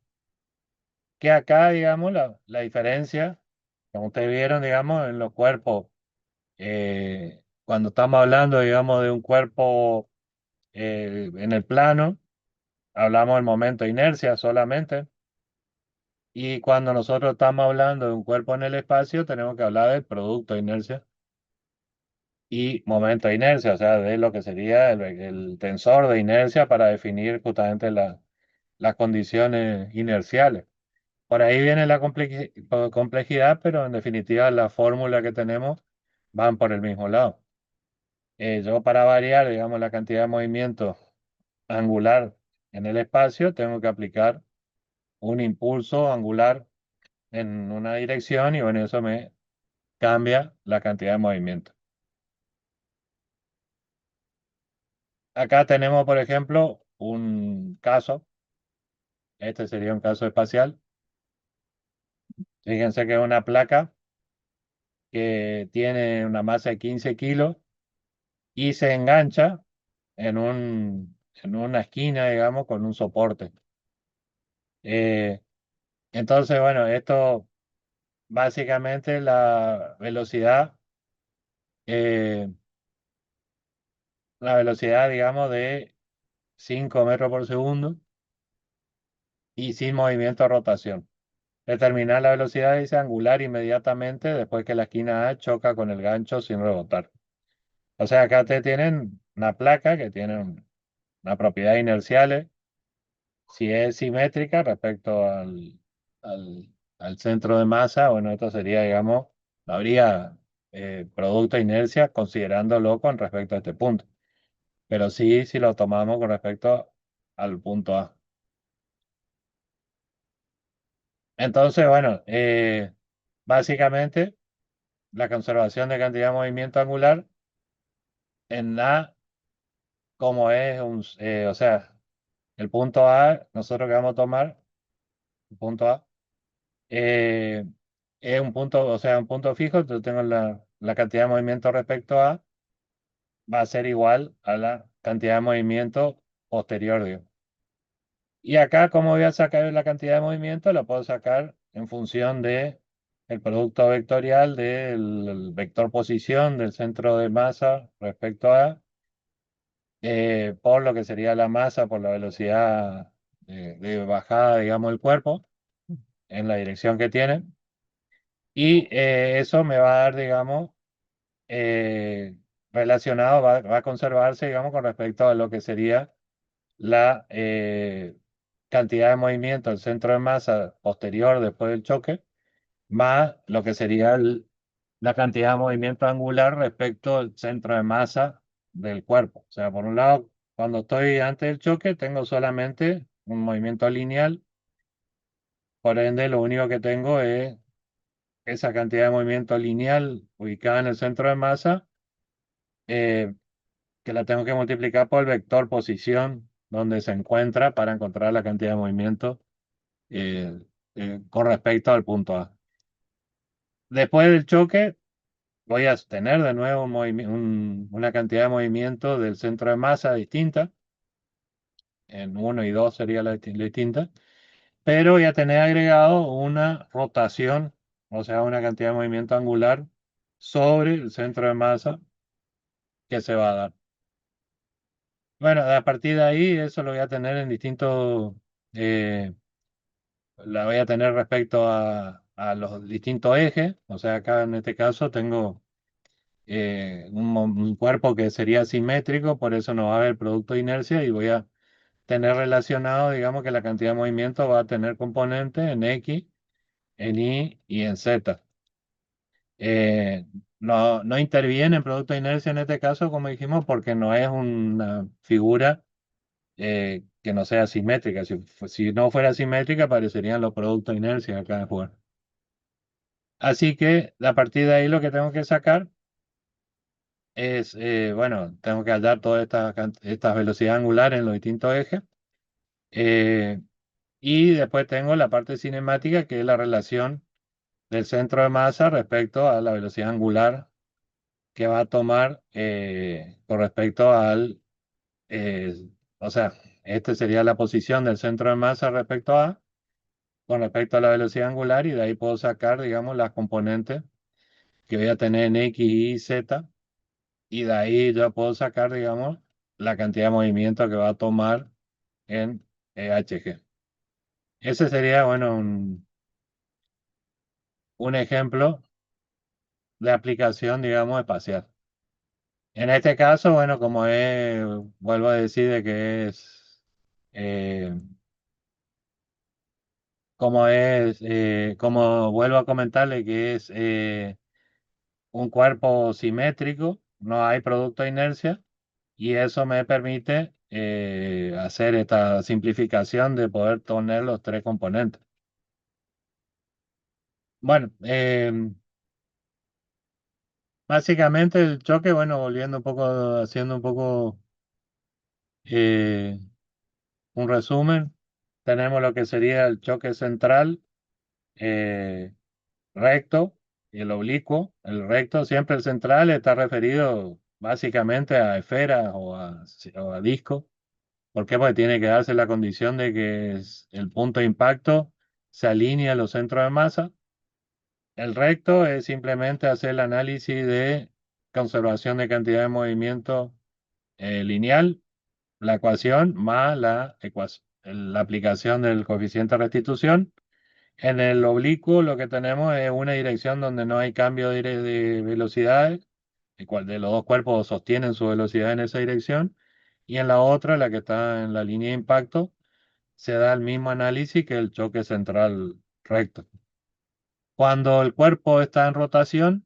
que acá, digamos, la diferencia, como ustedes vieron, digamos, en los cuerpos, cuando estamos hablando, digamos, de un cuerpo en el plano, hablamos del momento de inercia solamente. Y cuando nosotros estamos hablando de un cuerpo en el espacio, tenemos que hablar del producto de inercia y momento de inercia, o sea, de lo que sería el tensor de inercia para definir justamente las condiciones inerciales. Por ahí viene la complejidad, pero en definitiva la fórmula que tenemos van por el mismo lado. Yo para variar, digamos, la cantidad de movimiento angular en el espacio, tengo que aplicar un impulso angular en una dirección y bueno, eso me cambia la cantidad de movimiento. Acá tenemos, por ejemplo, un caso. Este sería un caso espacial. Fíjense que es una placa que tiene una masa de 15 kilos y se engancha en una esquina, digamos, con un soporte. Eh, entonces, bueno, esto básicamente eh, la velocidad, digamos, de 5 metros por segundo y sin movimiento de rotación. Determinar la velocidad dice angular inmediatamente después que la esquina A choca con el gancho sin rebotar. O sea, acá te tienen una placa que tiene una propiedad inerciales. Si es simétrica respecto al centro de masa, bueno, esto sería, digamos, no habría producto de inercia considerándolo con respecto a este punto. Pero sí, si lo tomamos con respecto al punto A. Entonces, bueno, básicamente la conservación de cantidad de movimiento angular en A, como es o sea, el punto A, nosotros que vamos a tomar, el punto A, eh, es un punto, o sea, un punto fijo, yo tengo la cantidad de movimiento respecto a, va a ser igual a la cantidad de movimiento posterior, digo. Y acá, ¿cómo voy a sacar la cantidad de movimiento? Lo puedo sacar en función de el producto vectorial del vector posición del centro de masa respecto a por lo que sería la masa por la velocidad de bajada, digamos, del cuerpo en la dirección que tiene. Y eso me va a dar, digamos, eh, relacionado, va a conservarse, digamos, con respecto a lo que sería la cantidad de movimiento del centro de masa posterior después del choque, más lo que sería la cantidad de movimiento angular respecto al centro de masa del cuerpo. O sea, por un lado, cuando estoy antes del choque, tengo solamente un movimiento lineal, por ende, lo único que tengo es esa cantidad de movimiento lineal ubicada en el centro de masa, eh, que la tengo que multiplicar por el vector posición donde se encuentra para encontrar la cantidad de movimiento eh, con respecto al punto A. Después del choque, voy a tener de nuevo una cantidad de movimiento del centro de masa distinta. En 1 y 2 sería la distinta. Pero voy a tener agregado una rotación, o sea, una cantidad de movimiento angular sobre el centro de masa que se va a dar. Bueno, a partir de ahí, eso lo voy a tener en distintos, la voy a tener respecto a los distintos ejes. O sea, acá en este caso tengo un cuerpo que sería simétrico, por eso no va a haber producto de inercia y voy a tener relacionado, digamos, que la cantidad de movimiento va a tener componentes en X, en Y y en Z. No interviene en producto de inercia en este caso, como dijimos, porque no es una figura que no sea simétrica. Si no fuera simétrica, aparecerían los productos de inercia acá de fuera. Así que a partir de ahí lo que tengo que sacar es, bueno, tengo que hallar todas estas velocidades angulares en los distintos ejes. eh, y después tengo la parte cinemática, que es la relación del centro de masa respecto a la velocidad angular que va a tomar con respecto eh, o sea, este sería la posición del centro de masa respecto a, con respecto a la velocidad angular, y de ahí puedo sacar, digamos, las componentes que voy a tener en X, Y, Z, y de ahí yo puedo sacar, digamos, la cantidad de movimiento que va a tomar en HG. Ese sería, bueno, un ejemplo de aplicación, digamos, espacial. En este caso, bueno, vuelvo a decir de que eh, como vuelvo a comentarle que es un cuerpo simétrico, no hay producto de inercia, y eso me permite hacer esta simplificación de poder tener los tres componentes. Bueno, básicamente el choque, bueno, volviendo un poco, haciendo un poco eh, un resumen, tenemos lo que sería el choque central eh, recto y el oblicuo. El recto, siempre el central, está referido básicamente a esfera o a disco. ¿Por qué? Porque tiene que darse la condición de que el punto de impacto se alinea a los centros de masa. El recto es simplemente hacer el análisis de conservación de cantidad de movimiento lineal, la ecuación más la aplicación del coeficiente de restitución. En el oblicuo lo que tenemos es una dirección donde no hay cambio de velocidades, el cual de los dos cuerpos sostienen su velocidad en esa dirección, y en la otra, la que está en la línea de impacto, se da el mismo análisis que el choque central recto. Cuando el cuerpo está en rotación,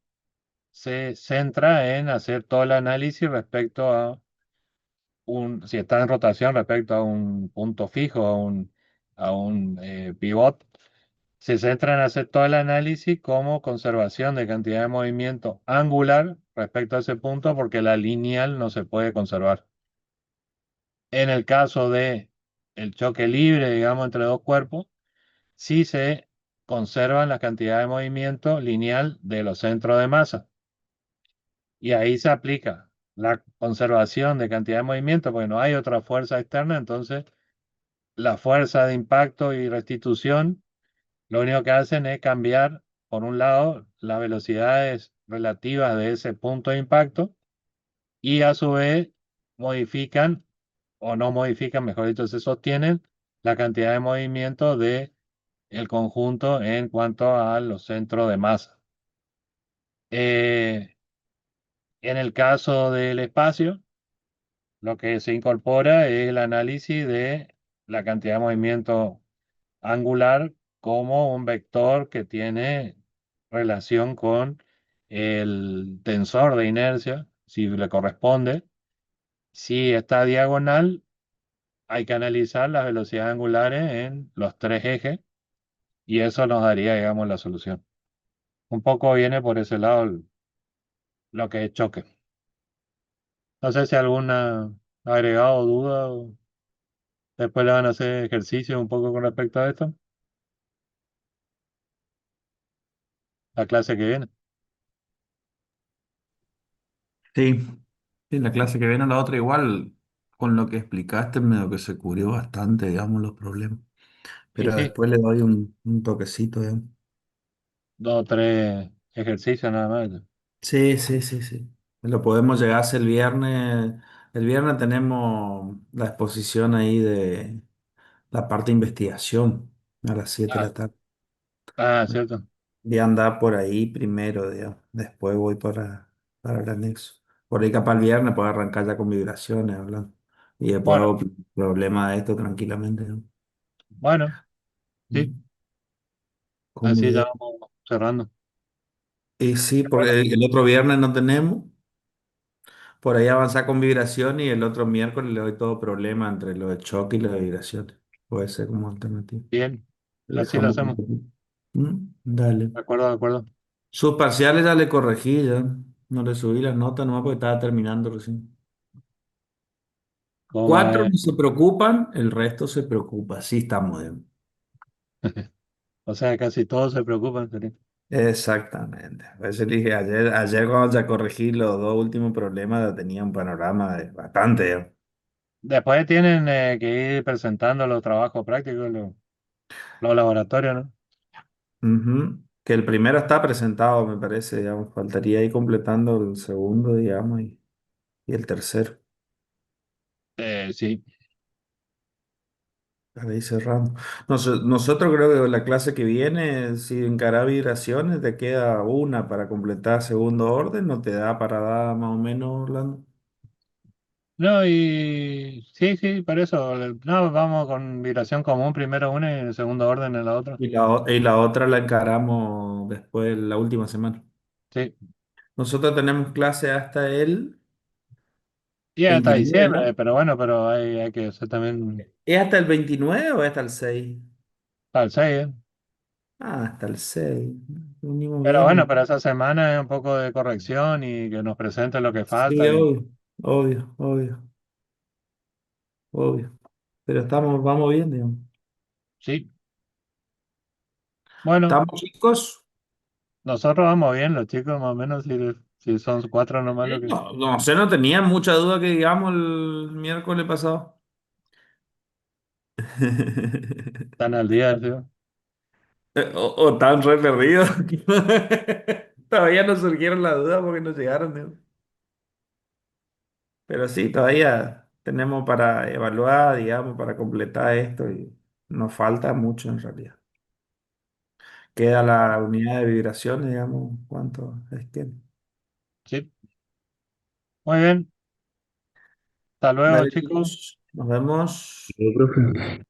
se centra en hacer todo el análisis respecto a si está en rotación respecto a un punto fijo, a un pivot. Se centra en hacer todo el análisis como conservación de cantidad de movimiento angular respecto a ese punto, porque la lineal no se puede conservar. En el caso de el choque libre, digamos, entre dos cuerpos, sí se conservan la cantidad de movimiento lineal de los centros de masa. Y ahí se aplica la conservación de cantidad de movimiento, porque no hay otra fuerza externa, entonces la fuerza de impacto y restitución lo único que hacen es cambiar, por un lado, las velocidades relativas de ese punto de impacto, y a su vez modifican, o no modifican, mejor dicho, se sostienen la cantidad de movimiento de el conjunto en cuanto a los centros de masa. Eh, en el caso del espacio, lo que se incorpora es el análisis de la cantidad de movimiento angular como un vector que tiene relación con el tensor de inercia, si le corresponde. Si está diagonal, hay que analizar las velocidades angulares en los tres ejes, y eso nos daría, digamos, la solución. Un poco viene por ese lado lo que es choque. No sé si alguna agregado o duda, o después le van a hacer ejercicio un poco con respecto a esto, la clase que viene. Sí, sí, la clase que viene, la otra igual, con lo que explicaste, medio que se cubrió bastante, digamos, los problemas. Y Pero sí, después le doy un toquecito, digamos. dos o tres ejercicios nada más. Sí, sí, sí, sí. Lo podemos llegar a hacer el viernes. El viernes tenemos la exposición ahí de la parte de investigación a las 7 de Ah, la tarde. cierto. Voy a andar por ahí primero, digamos. Después voy para el anexo. Por ahí capaz el viernes puedo arrancar ya con vibraciones hablando. Y después Bueno, hago problema de esto tranquilamente, ¿no? bueno, sí, Mm. Como así ya idea. vamos cerrando. Y sí, Bueno, porque el otro viernes no tenemos. Por ahí avanzar con vibración y el otro miércoles le doy todo problema entre lo de choque y lo de vibraciones. Puede ser como alternativa. bien, Le así lo dejamos un hacemos. poquito. Dale. De acuerdo, de acuerdo. Sus parciales ya le corregí, ya. No le subí las notas nomás porque estaba terminando recién. ¿Cómo Cuatro es? no se preocupan, el resto se preocupa. Sí, estamos bien. O sea, casi todos se preocupan, Serena. Exactamente. Por eso dije, ayer cuando ya corregí los dos últimos problemas, ya tenía un panorama de bastante, ya. Después tienen que ir presentando los trabajos prácticos, los laboratorios, ¿no? Ujú. Que el primero está presentado, me parece, digamos. Faltaría ir completando el segundo, digamos, y el tercero. Sí. Para ir cerrando. Nosotros creo que la clase que viene, si encarás vibraciones, te queda una para completar segundo orden, no te da para dar más o menos, Orlando. No, y sí, sí, por eso. No, vamos con vibración común, primero una y en segundo orden en la otra. Y la otra la encaramos después, la última semana. Sí. Nosotros tenemos clase hasta el Y hasta 29, diciembre, ¿no? pero bueno, pero hay que hacer también ¿Es hasta el 29 o es hasta el 6? para el 6, ¿eh? Ah, hasta el 6. Venimos Pero bien. bueno, pero esa semana es un poco de corrección y que nos presenten lo que Sí, falta. obvio, obvio, obvio, obvio. Pero vamos bien, digamos. Sí. Bueno, ¿Estamos chicos? nosotros vamos bien, los chicos más o menos, si son cuatro nomás lo que No, no sé, no tenía mucha duda que digamos el miércoles pasado. están al día, ¿sí? O tan re perdidos. Todavía no surgieron las dudas porque no llegaron, ¿no? Pero sí, todavía tenemos para evaluar, digamos, para completar esto y nos falta mucho en realidad. Queda la unidad de vibraciones, digamos, ¿cuánto es que? Sí. Muy bien. Hasta luego, Dale, chicos. chicos, nos vemos. Sí, profe.